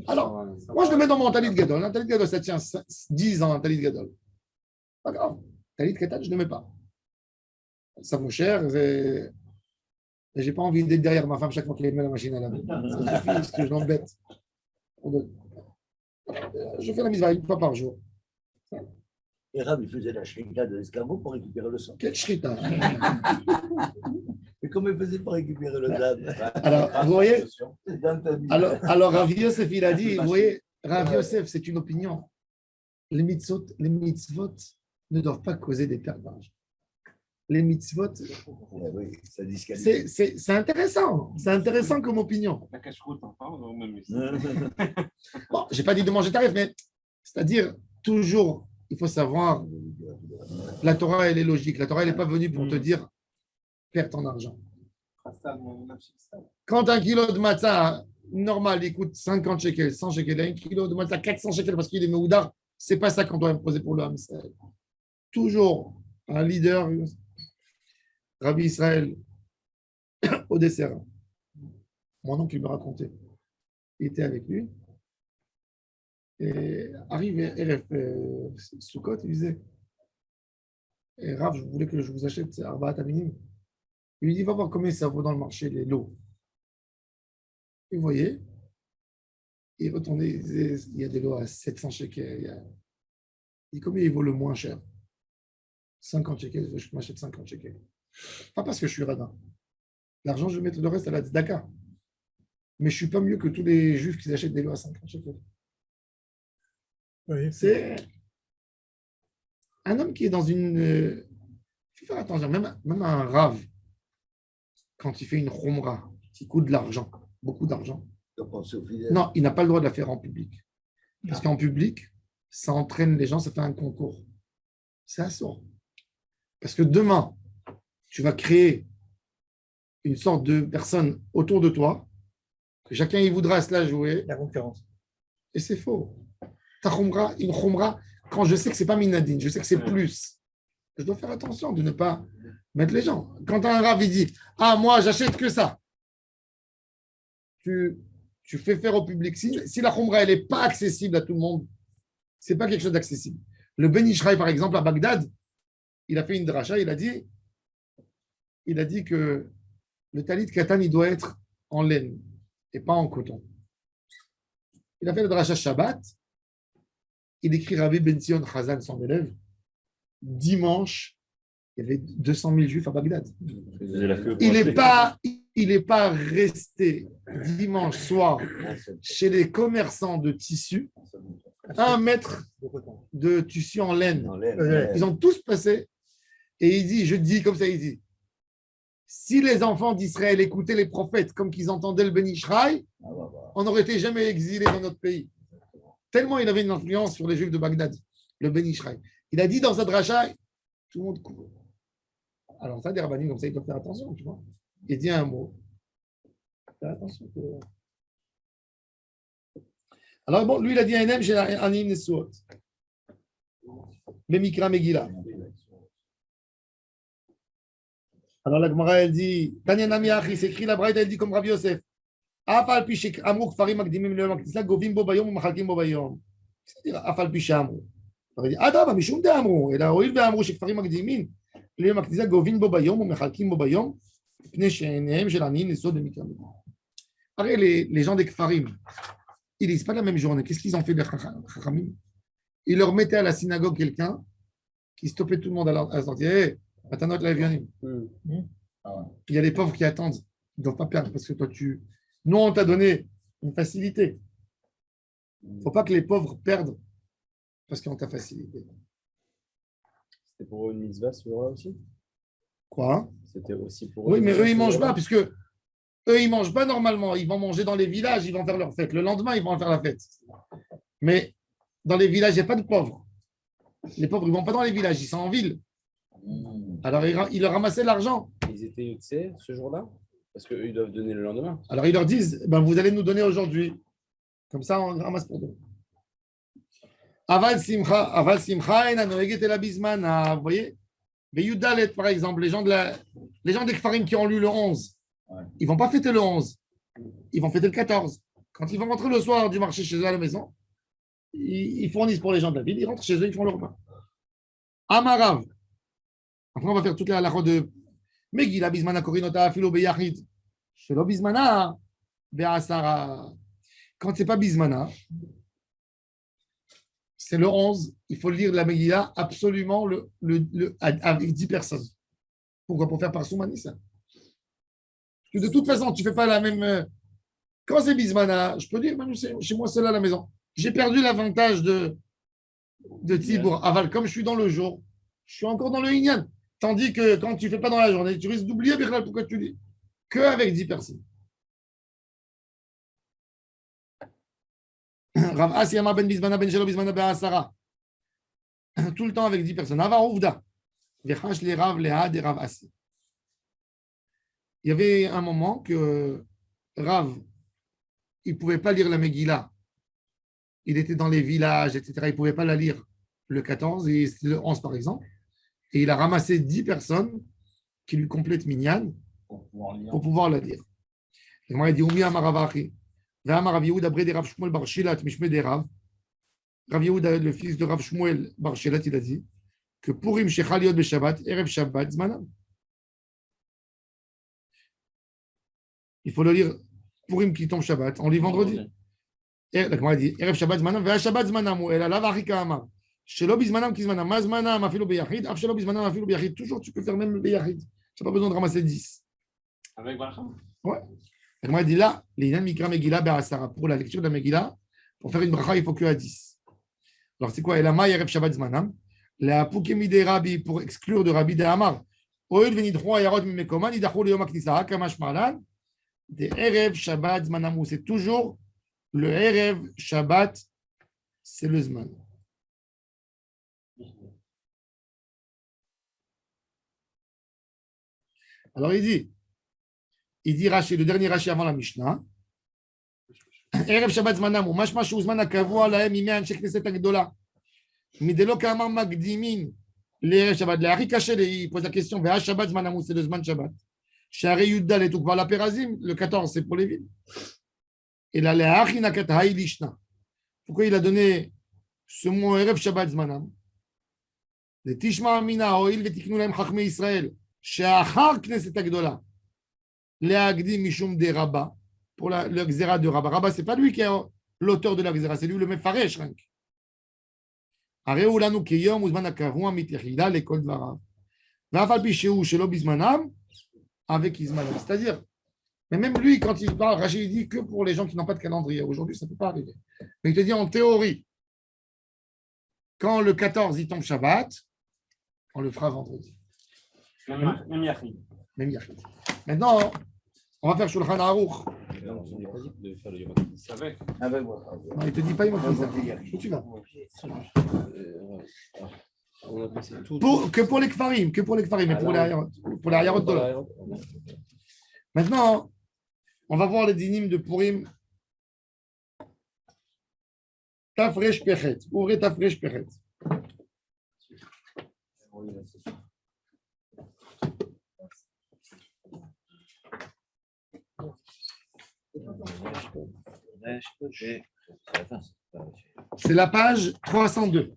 Alors, moi, je le mets dans mon talit gadol. Un talit gadol, ça tient 10 ans, un talit gadol. Pas grave. Talit katan, je ne le mets pas. Ça vaut cher. Et je n'ai pas envie d'être derrière ma femme chaque fois qu'elle met la machine à laver. Ça suffit, parce que je l'embête. Je fais la mise une fois par jour. Et Rav, il faisait la shrita de l'escargot pour récupérer le sang. Quelle shrita. Mais comment il faisait pour récupérer le dame? Alors, vous voyez, alors Rav Yosef, il a dit, vous voyez, Rav Yosef, c'est une opinion. Les mitzvot ne doivent pas causer des pertes. Les mitzvot, oui, ça disqualifie. c'est intéressant. C'est intéressant comme opinion. La cache-route, enfin, même Bon, je n'ai pas dit de manger tarif, mais c'est-à-dire, toujours, il faut savoir, la Torah, elle est logique. La Torah, elle n'est pas venue pour te dire, perds ton argent. Quand 1 kilo de matzah normal, il coûte 50 shekels, 100 shekels, 1 kilo de matzah à 400 shekels parce qu'il est Meoudar, c'est pas ça qu'on doit imposer pour le Ham Israël. Toujours un leader, Rabbi Israël, au dessert. Mon oncle, il me racontait. Il était avec lui. Et arrive RF Soukot, il disait et Rav, je voulais que je vous achète Arbaat Aminim. Il lui dit va voir combien ça vaut dans le marché, les lots. Et vous voyez, il retournait, il disait il y a des lots à 700 shekels. Il dit combien il vaut le moins cher 50 shekels, je m'achète 50 shekels. Pas parce que je suis radin. L'argent, je vais mettre le reste à la tzedaka. Mais je ne suis pas mieux que tous les juifs qui achètent des lots à 50 shekels. Oui. C'est un homme qui est dans une. Il faut faire attention, même un rave, quand il fait une khumra, qui coûte de l'argent, beaucoup d'argent, non, il n'a pas le droit de la faire en public. Parce qu'en public, ça entraîne les gens, ça fait un concours. C'est assourd. Parce que demain, tu vas créer une sorte de personne autour de toi, que chacun il voudra se la jouer. La concurrence. Et c'est faux. Ta khumra, une khumra, quand je sais que ce n'est pas minadine, je sais que c'est plus, je dois faire attention de ne pas mettre les gens. Quand un rav il dit ah, moi, j'achète que ça, tu fais faire au public. Si la khumra, elle n'est pas accessible à tout le monde, ce n'est pas quelque chose d'accessible. Le Ben Ishraï, par exemple, à Bagdad, il a fait une dracha, il a dit que le talit katan, il doit être en laine et pas en coton. Il a fait le dracha Shabbat. Il écrit Rabbi Ben Zion Chazan, son élève. Dimanche, il y avait 200 000 juifs à Bagdad. Il n'est pas resté dimanche soir chez les commerçants de tissus, 1 mètre de tissu en laine. Ils ont tous passé. Et il dit, je dis comme ça, il dit, si les enfants d'Israël écoutaient les prophètes comme qu'ils entendaient le Ben Ishraï, on n'aurait été jamais exilés dans notre pays. Tellement il avait une influence sur les Juifs de Bagdad, le Ben Ishraï. Il a dit dans sa dracha, tout le monde court. Alors ça, des rabbinim comme ça, ils doivent faire attention, tu vois. Il dit un mot. Faire attention. Alors bon, lui, il a dit un hymne chez Anim Nesuot. Le Mikra Megillah. Alors la Gemara, elle dit, Tanya Nami Achi, c'est écrit la Braïda, elle dit comme Rabbi Yosef. Afal pi she'amru kfarim makdimim le'yom haknisa govim bo bayom umachalkim bo bayom. C'est-à-dire, afal pi she'amru. Alors il dit, Adaba, mishum de'amru. Et là, hoil ve'amru shekfarim makdimim le'yom haknisa govim bo bayom umachalkim bo bayom. Pnei she'enehem shel anim nesod de mikra. Pareil, les gens des kfarim, ils lisent pas la même journée. Qu'est-ce qu'ils ont fait des chachamim? Ils leur mettaient à la synagogue quelqu'un qui stoppait tout le monde à la sortie. Hé, Matanot Le'Evionim. Il y a les pauvres qui attendent. Ils ne doivent pas perdre parce que toi, nous, on t'a donné une facilité. Il ne faut pas que les pauvres perdent parce qu'on t'a facilité. C'était pour eux une mitzvah ce jour-là aussi? Quoi? C'était aussi pour Oui, eux. mais eux, ils ne mangent pas puisque eux, ils ne mangent pas normalement. Ils vont manger dans les villages, ils vont faire leur fête. Le lendemain, ils vont faire la fête. Mais dans les villages, il n'y a pas de pauvres. Les pauvres, ils ne vont pas dans les villages, ils sont en ville. Alors, ils leur ramassaient l'argent. Ils étaient yotsé ce jour-là? Parce qu'eux, ils doivent donner le lendemain. Alors, ils leur disent, vous allez nous donner aujourd'hui. Comme ça, on ramasse pour deux. Aval simcha ena noeget el abizmana. Vous voyez? Mais Yudalet, par exemple, les gens des Kfarim qui ont lu le 11, ils ne vont pas fêter le 11. Ils vont fêter le 14. Quand ils vont rentrer le soir du marché chez eux à la maison, ils fournissent pour les gens de la ville, ils rentrent chez eux, ils font le repas. Amarav. Après, on va faire toute la halakha de Megillah bismana korinota afilo beyachid. Shelo bismana be'asara. Quand ce n'est pas bismana, c'est le 11, il faut lire la Megillah absolument avec 10 personnes. Pourquoi? Pour faire par Soumanissa. Parce que de toute façon, tu ne fais pas la même. Quand c'est bismana, je peux dire, même chez moi, c'est là à la maison. J'ai perdu l'avantage de Tibour. Aval, comme je suis dans le jour, je suis encore dans le Inyan. Tandis que quand tu ne fais pas dans la journée, tu risques d'oublier pourquoi tu lis. Que avec 10 personnes. Rav Asi Amar ben Bismana ben Shelo Bismana ben Asara. Tout le temps avec 10 personnes. Avar Ouvda. Vechash le Rav Leha de Rav Asi. Il y avait un moment que Rav, il ne pouvait pas lire la Megillah. Il était dans les villages, etc. Il ne pouvait pas la lire le 14, et c'était le 11 par exemple. Et il a ramassé 10 personnes qui lui complètent Minyan pour pouvoir la lire. Et moi, il dit Oumi Amaravachi. Rav Yehuda Bre de Rav Shmuel Bar Shelat Mishme de Rav. Rav Yehuda, le fils de Rav Shmuel Bar Shelat, il a dit que Purim Shechal Yod Beshabbat, Erev Shabbat, Zmanam. Il faut le lire Purim qui tombe Shabbat, on lit vendredi. Et la Gemara dit Erev Shabbat Zmanam, Ve'a Shabbat Zmanam, ou Ela Lav Arika Amar. Shelo Bizmanam ki Zmanam, Ma Zmanam Afilu Beyachid, Af Shelo Bizmanam Afilu Beyachid. Toujours, tu peux faire même Beyachid. Tu n'as pas besoin de ramasser 10. Avec Bracha? Ouais. La Gemara dit là, les Inan Mikra Megillah Be'asara. Pour la lecture de la Megillah, pour faire une bracha, il faut que à 10. Alors c'est quoi Elama Erev Shabbat Zmanam. La Pukemi de Rabbi, pour exclure de Rabbi de Amar. Oil Venidro Ayarot Mimekoman, Idachou Leom Aknisa, Kamash Malan. Des Erev Shabbat Zmanam. C'est toujours le Erev Shabbat, c'est le Zman. Alors il dit Rashi, le dernier Rashi avant la Mishnah. Erev Shabbat Zmanam, Mashma Shuzman Akavua Lahem Imean Shekneset Agdola. Midelo Kamar Magdimin, l'Erev Shabbat. Le Hari Kaché, il pose la question Ve'a Shabbat Zmanam, c'est le Zman Shabbat. Shari Yuddal et Tukva la Perazim, le 14, c'est pour les villes. Et là, le Hari Nakat Haï Lishna. Pourquoi il a donné ce mot Erev Shabbat Zmanam? Le Tishma Amina, Oil Vetiknu Lahem Chachme Israël. Sheachar Knesset Agdola. Le Agdi Mishum de Rabba. Pour le Xéra de Rabba. Rabba, ce n'est pas lui qui est l'auteur de la Xéra, c'est lui le Mefaresh. Areu lanu keyom uzman akavua mitechila lekol dvarav. Va'afal pi sheu shelo bizmanam avec Ismaël. C'est-à-dire, mais même lui, quand il parle, Rachid il dit que pour les gens qui n'ont pas de calendrier. Aujourd'hui, ça ne peut pas arriver. Mais il te dit en théorie, quand le 14 il tombe Shabbat, on le fera vendredi. Même Yachid. Même Yachid. Maintenant, on va faire Shulchan Aruch. On n'est pas dit de faire le Yom C'est avec. Avec moi. Non, il ne te dit pas, il m'a pris ça. Où tu vas? On a passé tout. Que pour les Kfarim, mais pour les Ayarot. Pour les Ayarot de l'autre. Maintenant, on va voir les dynimes de Purim. Tafresh Pechet. Ouvrez Tafresh Pechet. C'est la page 302.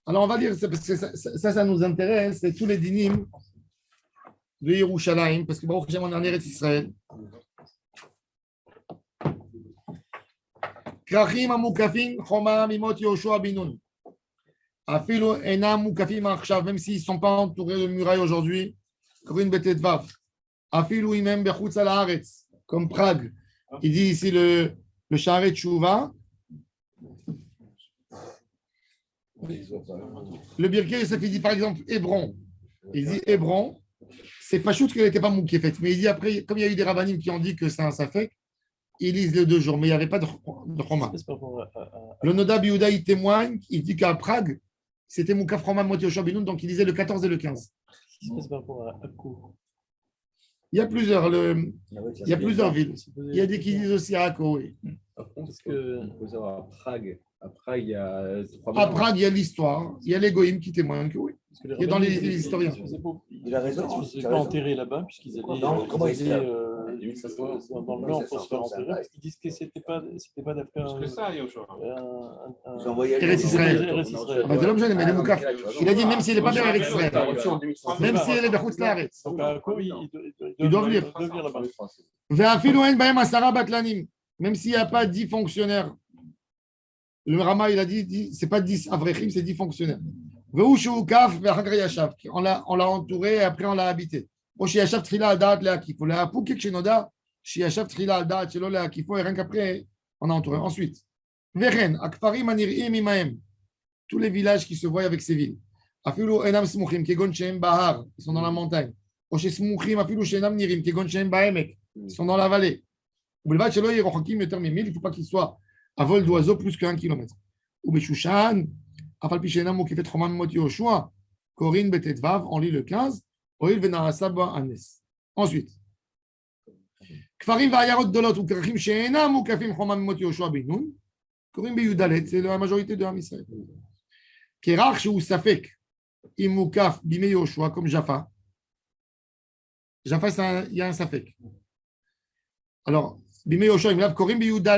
Alors, on va lire, parce que ça nous intéresse, c'est tous les dynimes de Yerushalayim, parce que Baruch Hashem, on est en Eretz Israël. Krachim amukafim choma mimot Yoshua binun. Afilo enam mukafim achshav, même s'ils ne sont pas entourés de murailles aujourd'hui, Korin betetvav. Afilo imem bechutz al haaretz, comme Prague. Il dit ici le Sha'arei Tshuva. Le Birkei Yosef, il dit par exemple Hébron. Il dit Hébron, c'est pas chouette qu'elle n'était pas moukefet. Mais il dit après, comme il y a eu des rabbanim qui ont dit que c'est un safek, ils lisent les 2 jours, mais il n'y avait pas de Choma. Le Noda Biouda, il témoigne, il dit qu'à Prague, c'était Moukaf Choma Moti Yoshua Binoun, donc il lisait le 14 et le 15. Il y a plusieurs, il y a plusieurs villes. Il y a des qui disent aussi à Akko, oui. Par contre, parce que faut savoir, à Prague, il y a 3 À Prague, il y a l'histoire, il y a les Goïms qui témoignent que oui. Il y a dans les historiens. Il a raison. Ils ne se faisaient pas enterrer là-bas, puisqu'ils allaient Non, comment ils dans le nord pour se faire enterrer, Ouais. parce qu'ils disent que ce n'était pas d'affaire. Plus que ça, Yoshua. Ils envoyaient Eretz Israël. Eretz Israël. Ah bah, de l'homme jeune, mais les Moukaf. Il a dit même s'il n'est pas bien Eretz Israël, même Même s'il est de Chutz Laaretz. Donc, à quoi Ils doivent lire. là-bas. Ve'afilu en bahem asara batlanim. Même s'il n'y a pas 10 fonctionnaires. Le Rama, il a dit c'est pas 10 avrechim, c'est 10 fonctionnaires. Ve'ushu kaf ve'achakar yashav. On l'a entouré et après on l'a habité. Ou sheyashav trila al da'at le'akif. Ou le'apukik shenoda sheyashav trila al da'at shelo le'akif. Et rien qu'après, on a entouré. Ensuite, vechen akfarim anirim imahem. Tous les villages qui se voient avec ces villes. Afilu enam smuchim kegon shehem bahar. Ils sont dans la montagne. Ou chez smuchim afilu shenam nirim kegon shehem bahemek. Ils sont dans la vallée. Ou le shelo yerochakim yoter mi 1000. Il ne faut pas qu'ils soient à vol d'oiseau plus que 1 kilomètre. Ou Beshushan, Afal Pishenam Mokifet Chomam Moti Yoshua, Corinne Betetvav, on lit le 15, Oil Venarasaba Anes. Ensuite, כפרים ועיירות גדולות וכרכים שאינם מוקפים חומה ממות יהושע בן נון, קוראים בי"ד, c'est la majorité de עם ישראל. כרך שהוא ספק אם מוקף בימי יהושע, comme Jaffa. Jaffa, il y a un ספק. Alors, בימי יהושע, אם קוראים בי"ד,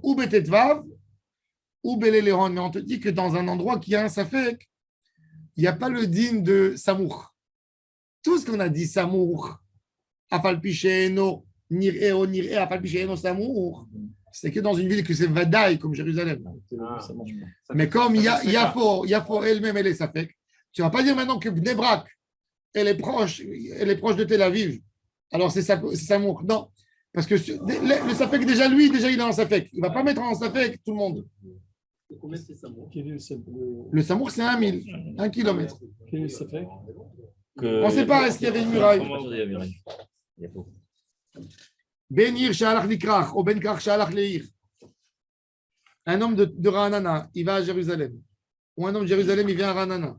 ou בט"ו, ou בליל mais on te dit que dans un endroit qui a un safek, il n'y a pas le din de Samour. Tout ce qu'on a dit, Samour, Afalpicheno, Nir'eo, Nir'e, Afalpicheno, Samour, c'est que dans une ville que c'est Vadaï, comme Jérusalem. Mais comme Yafo elle-même, elle est safek, tu ne vas pas dire maintenant que Bnei Brak, elle est proche de Tel Aviv. Alors c'est Samour. Non. Parce que le safek, déjà lui, il est en safek. Il ne va pas mettre en safek tout le monde. Combien c'est Samour? Quel est Le Samour, c'est 1 000, 1 kilomètre. Quel est le Safek? On ne sait pas, est-ce qu'il y avait une muraille? Ben Ir Shalach Likrach, ou Ben Krach Shalach Leir. Un homme de Ranana, il va à Jérusalem. Ou un homme de Jérusalem, il vient à Ranana.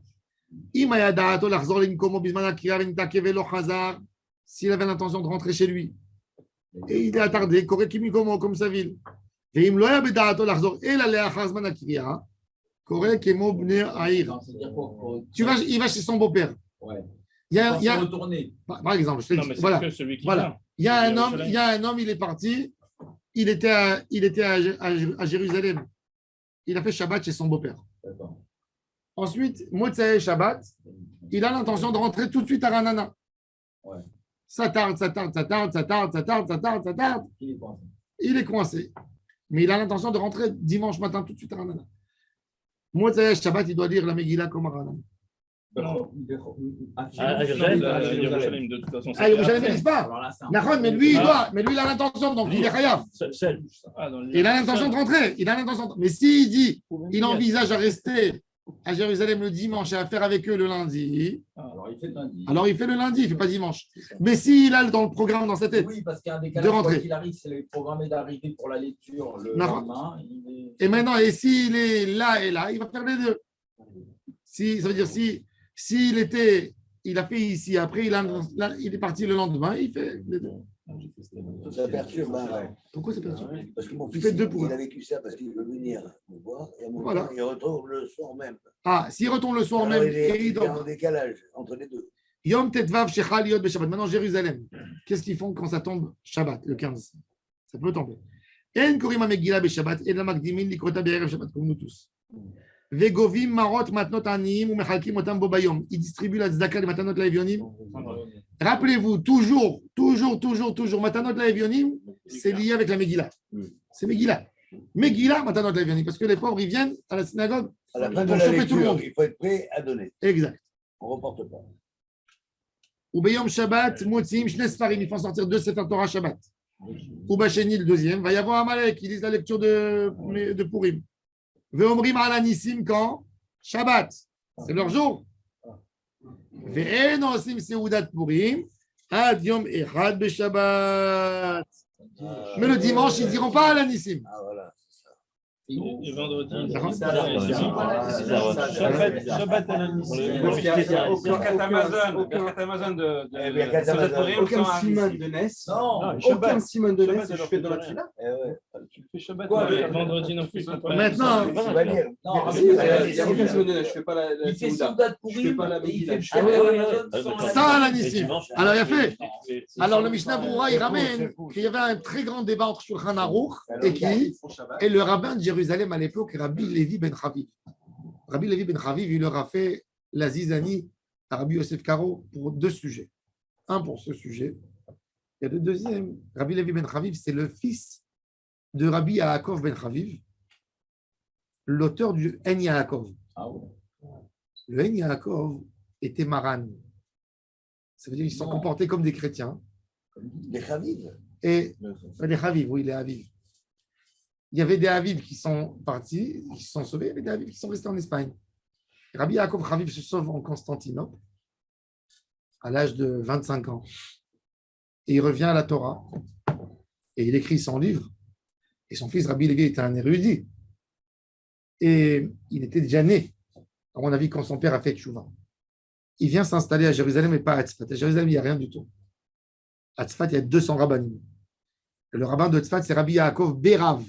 S'il avait l'intention de rentrer chez lui, et il est attardé, comme sa ville. ואם לא היה בדעתו לחזור אלא לאחר זמן הקריאה, קורא כמו בני העיר. Il va chez son beau-père. Il y a par exemple, je te dis, voilà. Il y a un homme, il est parti, il était à Jérusalem. Il a fait Shabbat chez son beau-père. Ensuite, Motsai Shabbat, il a l'intention de rentrer tout de suite à Ranana. Ça tarde. Il est coincé. Mais il a l'intention de rentrer dimanche matin tout de suite à Ranana. Motsai Shabbat, il doit lire la Megillah comme à Ranana. À Jérusalem, de toute façon. Ah, Jérusalem, il ne pas. D'accord, mais lui, il a l'intention, donc il est Chayav. Il a l'intention de rentrer. Mais s'il dit, il envisage à rester à Jérusalem le dimanche et à faire avec eux le lundi, alors il fait le lundi. Il ne fait pas dimanche. Mais s'il a dans le programme, dans sa tête, oui, parce qu'un de décalage, rentrer. quoi qu'il arrive, c'est le programme d'arriver pour la lecture le lendemain. Et maintenant, et s'il est là et là, il va faire les deux. Ça veut dire, il a fait ici, après il est parti le lendemain, il fait les deux. Ça perturbe. Pourquoi ça perturbe? Parce que mon Il fils, fait deux pour il a vécu ça parce qu'il veut venir me voir et à mon Voilà. temps, il retourne le soir même. Ah, s'il retourne le soir Alors, même il et il est dort. en décalage entre les deux. Yom Tetvav Shechal Yod Beshabbat. Maintenant, Jérusalem. Qu'est-ce qu'ils font quand ça tombe Shabbat, le 15? Ça peut tomber. En Korima Megillah Beshabbat, et la Magdimin Likrota Be'erev Shabbat, comme nous tous. Vegovim Marot Matnot Aniim ou Mechalkim Otam Bobayom. Ils distribuent la tzedaka des Matanot Laevionim. Rappelez-vous, toujours, Matanot Laevionim, c'est lié avec la Megillah. C'est Megillah. Megillah, Matanot Laevionim, parce que les pauvres, ils viennent à la synagogue À la fin de pour la choper tout le lecture, monde. il faut être prêt à donner. Exact. On ne reporte pas. Ou Beyom Shabbat, Motzim, Shnes Farim, ils font sortir deux Sefer Torah Shabbat. Ou Bacheni, le deuxième, va y avoir Amalek, ils lisent la lecture de Purim. Veomrim ala Nissim quand? Shabbat. C'est leur jour. Ve'en osim seudat Purim, ad yom echad beshabbat. Mais le dimanche, ils ne diront pas ala Nissim. Ah voilà, c'est ça. Et vendredi, Shabbat à la Birkat Amazon de Aucun siman de Ness. Aucun siman de Ness, je fais dans la fila. Tu fais Shabbat. vendredi non plus. Maintenant, Tu vas dire. Non, Il y a aucun siman de Ness, je fais pas la il fait Séouda. soldat de Je fais pourri, pas la et il fait Megillah. ça ala Nissim. Alors, il a fait. Alors, le Mishnah Broura, il ramène qu'il y avait un très grand débat entre Shulchan Aruch et le rabbin de Jérusalem à l'époque, Rabbi Levi ben Chaviv. Rabbi Levi ben Chaviv, il leur a fait la zizanie à Rabbi Yosef Karo pour deux sujets. Un pour ce sujet. Et le deuxième, Rabbi Levi ben Chaviv, c'est le fils de Rabbi Yaakov ben Chaviv, l'auteur du En Yaakov. Le En Yaakov était maran. Ça veut dire qu'ils se sont comportés comme des chrétiens. Les Chaviv. Et les Chaviv, oui, les Haviv. Il y avait des Haviv qui sont partis, qui se sont sauvés, il y avait des Haviv qui sont restés en Espagne. Rabbi Yaakov Chaviv se sauve en Constantinople à l'âge de 25 ans. Et il revient à la Torah et il écrit son livre. Et son fils Rabbi Levi était un érudit. Et il était déjà né, à mon avis, quand son père a fait Tchouva. Il vient s'installer à Jérusalem et pas à Tzfat. À Jérusalem, il n'y a rien du tout. À Tzfat, il y a 200 rabbanim. Le rabbin de Tzfat, c'est Rabbi Yaakov Berav.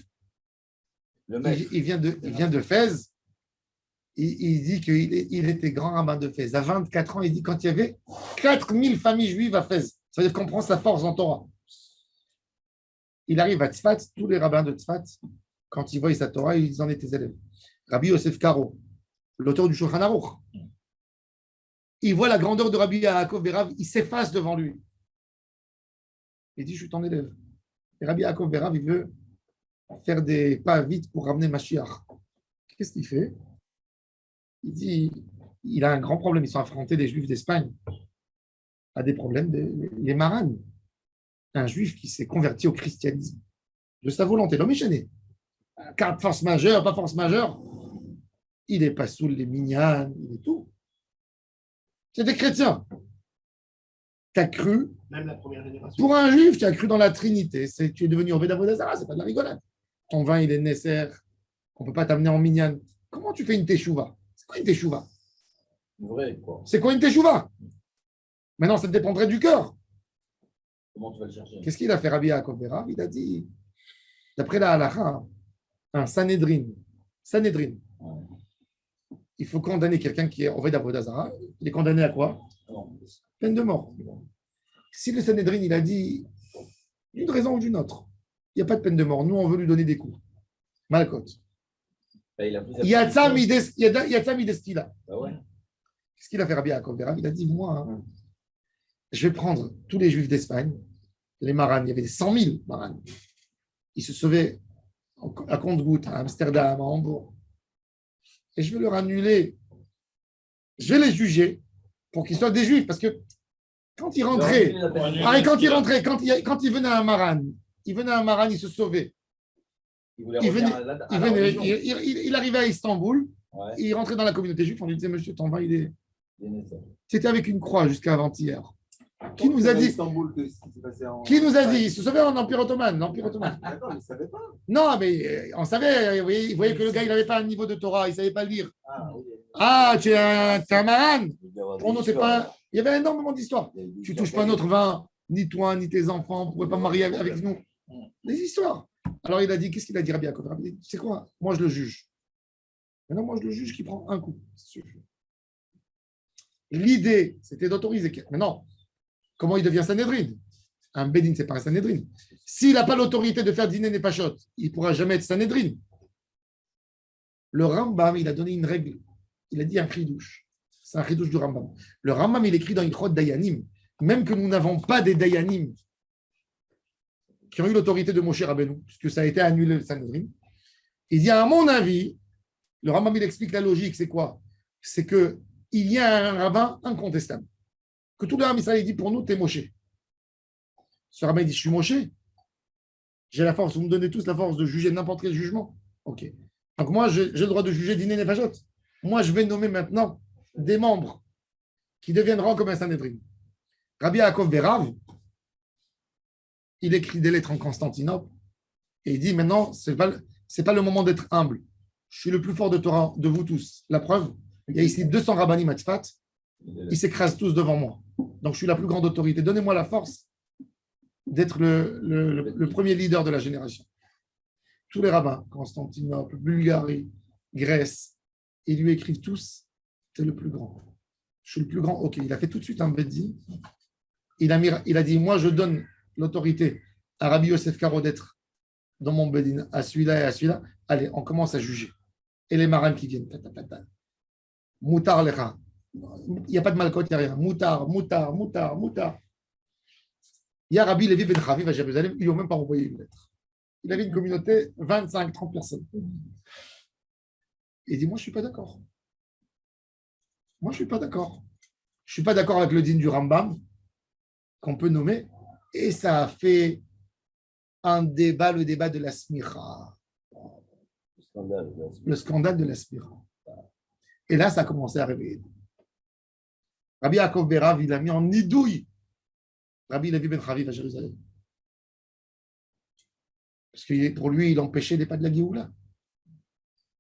Le maître. Il vient de Fès. Il dit qu'il était grand rabbin de Fès. À 24 ans, il dit quand il y avait 4000 familles juives à Fès. Ça veut dire qu'on prend sa force en Torah. Il arrive à Tzfat, tous les rabbins de Tzfat, quand ils voient sa Torah, ils en étaient élèves. Rabbi Yosef Karo, l'auteur du Shulchan Aruch, il voit la grandeur de Rabbi Yaakov Berav, il s'efface devant lui. Il dit, je suis ton élève. Et Rabbi Yaakov Berav, il veut faire des pas vite pour ramener Mashiach. Qu'est-ce qu'il fait? Il dit, il a un grand problème. Ils sont affrontés des Juifs d'Espagne à des problèmes, les Maranes. Un Juif qui s'est converti au christianisme de sa volonté, l'homme est chaîné. Carte force majeure, pas force majeure, il n'est pas sous les minyanes, il est tout. C'est des chrétiens. Tu as cru, Même la première génération. pour un Juif, tu as cru dans la Trinité. Tu es devenu Obed Avodazara, c'est pas de la rigolade. Ton vin, il est nécessaire. On ne peut pas t'amener en minyan. Comment tu fais une teshuva? C'est quoi une teshuva? Vrai, quoi. C'est quoi une teshuva? Maintenant, ça dépendrait du cœur. Comment tu vas le chercher? Qu'est-ce qu'il a fait Rabbi Yaakov Berav? Il a dit, d'après la halakha, un Sanhedrin. Il faut condamner quelqu'un qui est Oved Avodazara. Il est condamné à quoi? Peine de mort. Si le Sanhedrin, il a dit, d'une raison ou d'une autre, il n'y a pas de peine de mort. Nous, on veut lui donner des coups. Malcote. Il y a Tzamidestila. Qu'est-ce qu'il a fait Rabbi Yaakov Berav? Il a dit, moi, je vais prendre tous les Juifs d'Espagne, les Maranes, il y avait des 100 000 Maranes. Ils se sauvaient à compte-gouttes, à Amsterdam, à Hambourg. Et je vais leur annuler. Je vais les juger pour qu'ils soient des Juifs. Parce que quand ils rentraient, quand ils venaient à un Marane, il se sauvait. Il arrivait à Istanbul, il rentrait dans la communauté juive, on lui disait, monsieur, ton vin, il est. C'était avec une croix jusqu'à avant-hier. Qui nous a dit Qui nous a dit Il se sauvait en Empire ottoman. Attends, il ne savait pas. Non, mais on savait. Vous voyez que le gars, il n'avait pas un niveau de Torah, il ne savait pas lire. Oui. Tu es un Maran. On n'était pas. Il y avait énormément d'histoires. Tu ne touches pas notre vin, ni toi, ni tes enfants, vous ne pouvez pas marier avec nous. Des histoires. Alors il a dit, qu'est-ce qu'il a dit Rabbi Yaakov? Tu sais quoi? Moi, je le juge. Maintenant, moi, je le juge qui prend un coup. L'idée, c'était d'autoriser. Maintenant, comment il devient Sanhedrin? Un Bédine, c'est pas un Sanhedrin. S'il n'a pas l'autorité de faire dîner Nefashot, il ne pourra jamais être Sanhedrin. Le Rambam, il a donné une règle. Il a dit un chidouche. C'est un chidouche du Rambam. Le Rambam, il écrit dans Yichot Dayanim, même que nous n'avons pas des Dayanim qui ont eu l'autorité de Moshe Rabbeinu, puisque ça a été annulé le Sanhedrin. Il dit, à mon avis, le Rambam, il explique la logique, c'est quoi? C'est qu'il y a un rabbin incontestable. Que tout le Ham Israël dit pour nous, t'es Moshe. Ce rabbin dit, je suis Moshe. J'ai la force, vous me donnez tous la force de juger n'importe quel jugement. Ok. Donc moi, j'ai le droit de juger Diné Nefashot. Moi, je vais nommer maintenant des membres qui deviendront comme un Sanhedrin. Rabbi Yaakov Berav, il écrit des lettres en Constantinople et il dit maintenant, ce n'est pas le moment d'être humble. Je suis le plus fort de Torah de vous tous. La preuve, il y a ici 200 rabbanim à Tzfat, ils s'écrasent tous devant moi. Donc je suis la plus grande autorité. Donnez-moi la force d'être le premier leader de la génération. Tous les rabbins, Constantinople, Bulgarie, Grèce, ils lui écrivent tous, tu es le plus grand. Je suis le plus grand. Ok, il a fait tout de suite un beddi. Il a dit, moi je donne l'autorité à Rabbi Yosef Karo d'être dans mon bedin, à celui-là et à celui-là. Allez, on commence à juger. Et les marins qui viennent. Moutar lecha. Il n'y a pas de malcote, il n'y a rien. Moutar. Il y a Rabbi Levi Ben Chaviv à Jérusalem, ils ne lui ont même pas envoyé une lettre. Il avait une communauté, 25-30 personnes. Il dit, moi je ne suis pas d'accord. Je ne suis pas d'accord avec le din du Rambam qu'on peut nommer. Et ça a fait un débat, le débat de la Smira. Le scandale de la Smira. Et là, ça a commencé à réveiller. Rabbi Yaakov Berav, il a mis en nidouille Rabbi Levi Ben Chaviv à Jérusalem. Parce que pour lui, il empêchait les pas de la Géoula.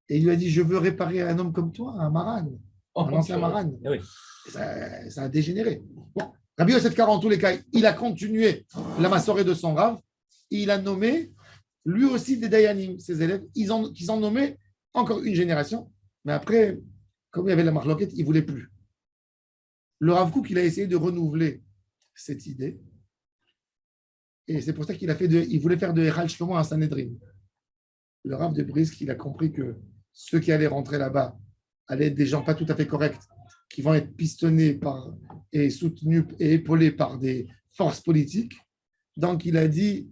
Et il lui a dit, je veux réparer un homme comme toi, un Maran, un ancien Maran. Oui. Ça a dégénéré. Bon. Rabbi Yosef Karo, en tous les cas, il a continué la massorée de son rave il a nommé lui aussi des Dayanim, ses élèves, qu'ils ont nommé encore une génération, mais après, comme il y avait la marloquette, il ne voulait plus. Le Rav Kook, il a essayé de renouveler cette idée, et c'est pour ça il voulait faire de Echal Shlomo un Sanhedrin. Le Rav de Brisk, il a compris que ceux qui allaient rentrer là-bas allaient être des gens pas tout à fait corrects, qui vont être pistonnés et soutenus et épaulés par des forces politiques. Donc, il a dit,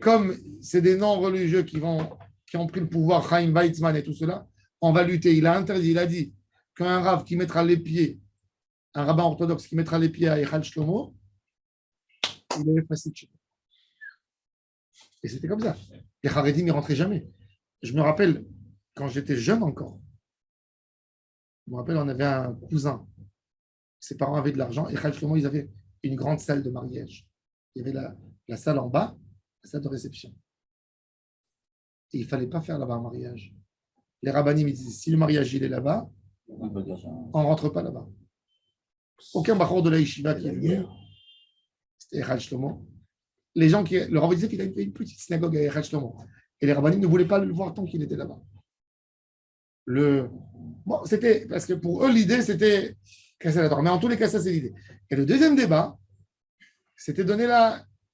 comme c'est des non-religieux qui ont pris le pouvoir, Chaim Weizmann et tout cela, on va lutter. Il a interdit, il a dit qu'un Rav qui mettra les pieds, un rabbin orthodoxe qui mettra les pieds à Echal Shlomo, il est facile chez lui. Et c'était comme ça. Les Haredim n'y rentraient jamais. Je me rappelle, quand j'étais jeune encore, je me rappelle, on avait un cousin. Ses parents avaient de l'argent. Et Echal Shlomo, ils avaient une grande salle de mariage. Il y avait la salle en bas, la salle de réception. Et il ne fallait pas faire là-bas un mariage. Les rabbinim me disaient, si le mariage il est là-bas, on ne rentre pas là-bas. Aucun bachor de la yeshiva qui est venu, c'était Echal Shlomo. Les gens le rabbin disait qu'il avait fait une petite synagogue à Echal Shlomo. Et les rabbinim ne voulaient pas le voir tant qu'il était là-bas. Bon, c'était, parce que pour eux, l'idée, c'était casser la Torah. Mais en tous les cas, ça, c'est l'idée. Et le deuxième débat, c'était donner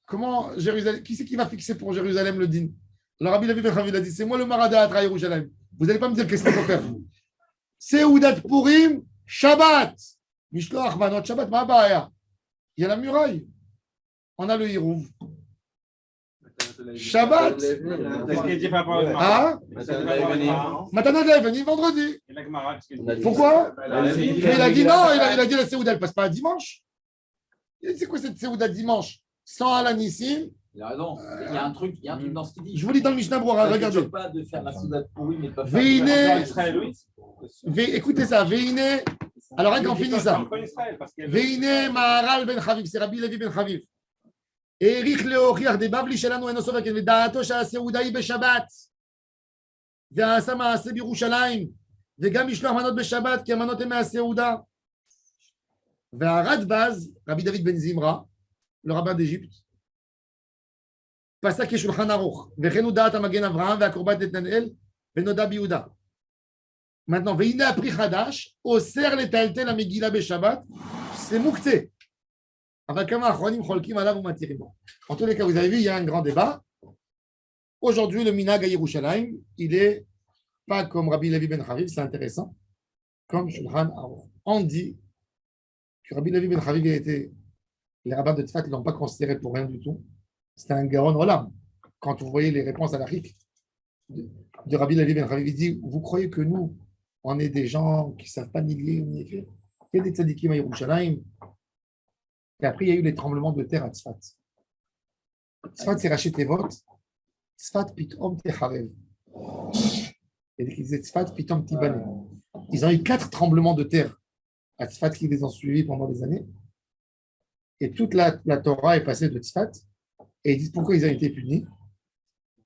comment Jérusalem, qui c'est qui va fixer pour Jérusalem le din? Alors, Rabbi Levi Ben Chaviv a dit, c'est moi le Marada à Jérusalem. Vous n'allez pas me dire qu'est-ce qu'il faut faire. Seudat Purim, Shabbat. Mishloach Manot Shabbat, ma ba'aya. Il y a la muraille. On a le Hirouv. Shabbat. Qu'est-ce qu'il dit par rapport Ah, Matanat Levenim, vendredi. Pourquoi? Il a dit non, il a dit la Séouda, elle ne passe pas à dimanche. Il a dit, c'est quoi cette Séouda dimanche? Sans Alanissim. Il a raison. Il y a un truc dans ce qu'il dit. Je vous lis dans le Mishnah Brura, regardez. Il ne pas de faire la Souda de pourri, mais pas faire. Écoutez ça, Veine. Alors, on finit ça. Veine Maharal Ben Chaviv, c'est Rabbi Levi Ben Chaviv. Erich Leochiach de Bavli Shelanu Eno Sovek ודעתו שהסעודה היא בשבת ועשה מעשה בירושלים וגם משלוח מנות בשבת כי המנות הן מהסעודה. והרדב"ז, רבי דוד בן זמרה, le rabbin d'Égypte, פסק כשולחן ערוך וכן הוא דעת המגן אברהם והקורבן נתנאל ונודע ביהודה. Maintenant, והנה הפרי חדש, אוסר לטלטל המגילה בשבת, c'est מוקצה. En tous les cas, vous avez vu, il y a un grand débat. Aujourd'hui, le Minag à Yerushalayim, il n'est pas comme Rabbi Levi Ben Chaviv, c'est intéressant, comme Shulchan Aruch. On dit que Rabbi Levi Ben Chaviv était, les rabbins de Tzfat ne l'ont pas considéré pour rien du tout. C'était un Gaon Olam. Quand vous voyez les réponses à la RIC de Rabbi Levi Ben Chaviv, il dit, vous croyez que nous, on est des gens qui ne savent pas ni lire ni écrire? Il y a des tzadikim à Yerushalayim. Et après, il y a eu les tremblements de terre à Tzfat. Tzfat, c'est racheté vote. Tzfat, pitom, techarev. Il y a qui disaient Tzfat, pitom, tibane. Ils ont eu 4 tremblements de terre à Tzfat qui les ont suivis pendant des années. Et toute la Torah est passée de Tzfat. Et ils disent pourquoi ils ont été punis?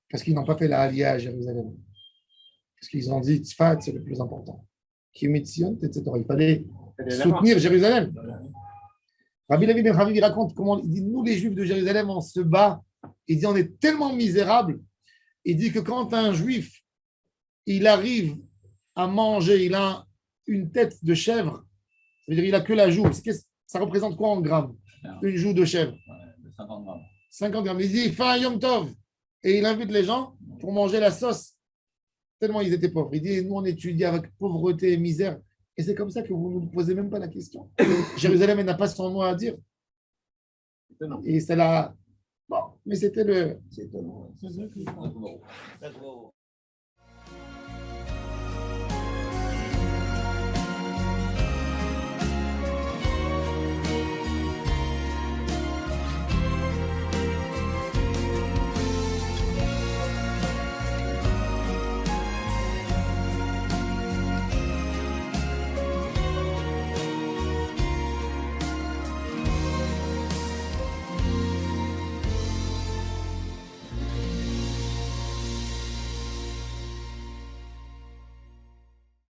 Parce qu'ils n'ont pas fait la Aliyah à Jérusalem. Parce qu'ils ont dit Tzfat, c'est le plus important. Kimitzion, etc. Il fallait soutenir Jérusalem. Rabbi Levi Ben Chaviv raconte comment il dit nous les Juifs de Jérusalem on se bat. Il dit on est tellement misérables. Il dit que quand un Juif il arrive à manger, il a une tête de chèvre, ça veut dire il a que la joue. Ça représente quoi en grammes? Une joue de chèvre. 50 grammes. 50 grammes. Il dit il fait un Yom Tov et il invite les gens pour manger la sauce. Tellement ils étaient pauvres. Il dit nous on étudie avec pauvreté et misère. Et c'est comme ça que vous ne posez même pas la question. Jérusalem n'a pas son mot à dire. Et c'est là. Bon, mais c'était le. C'est étonnant.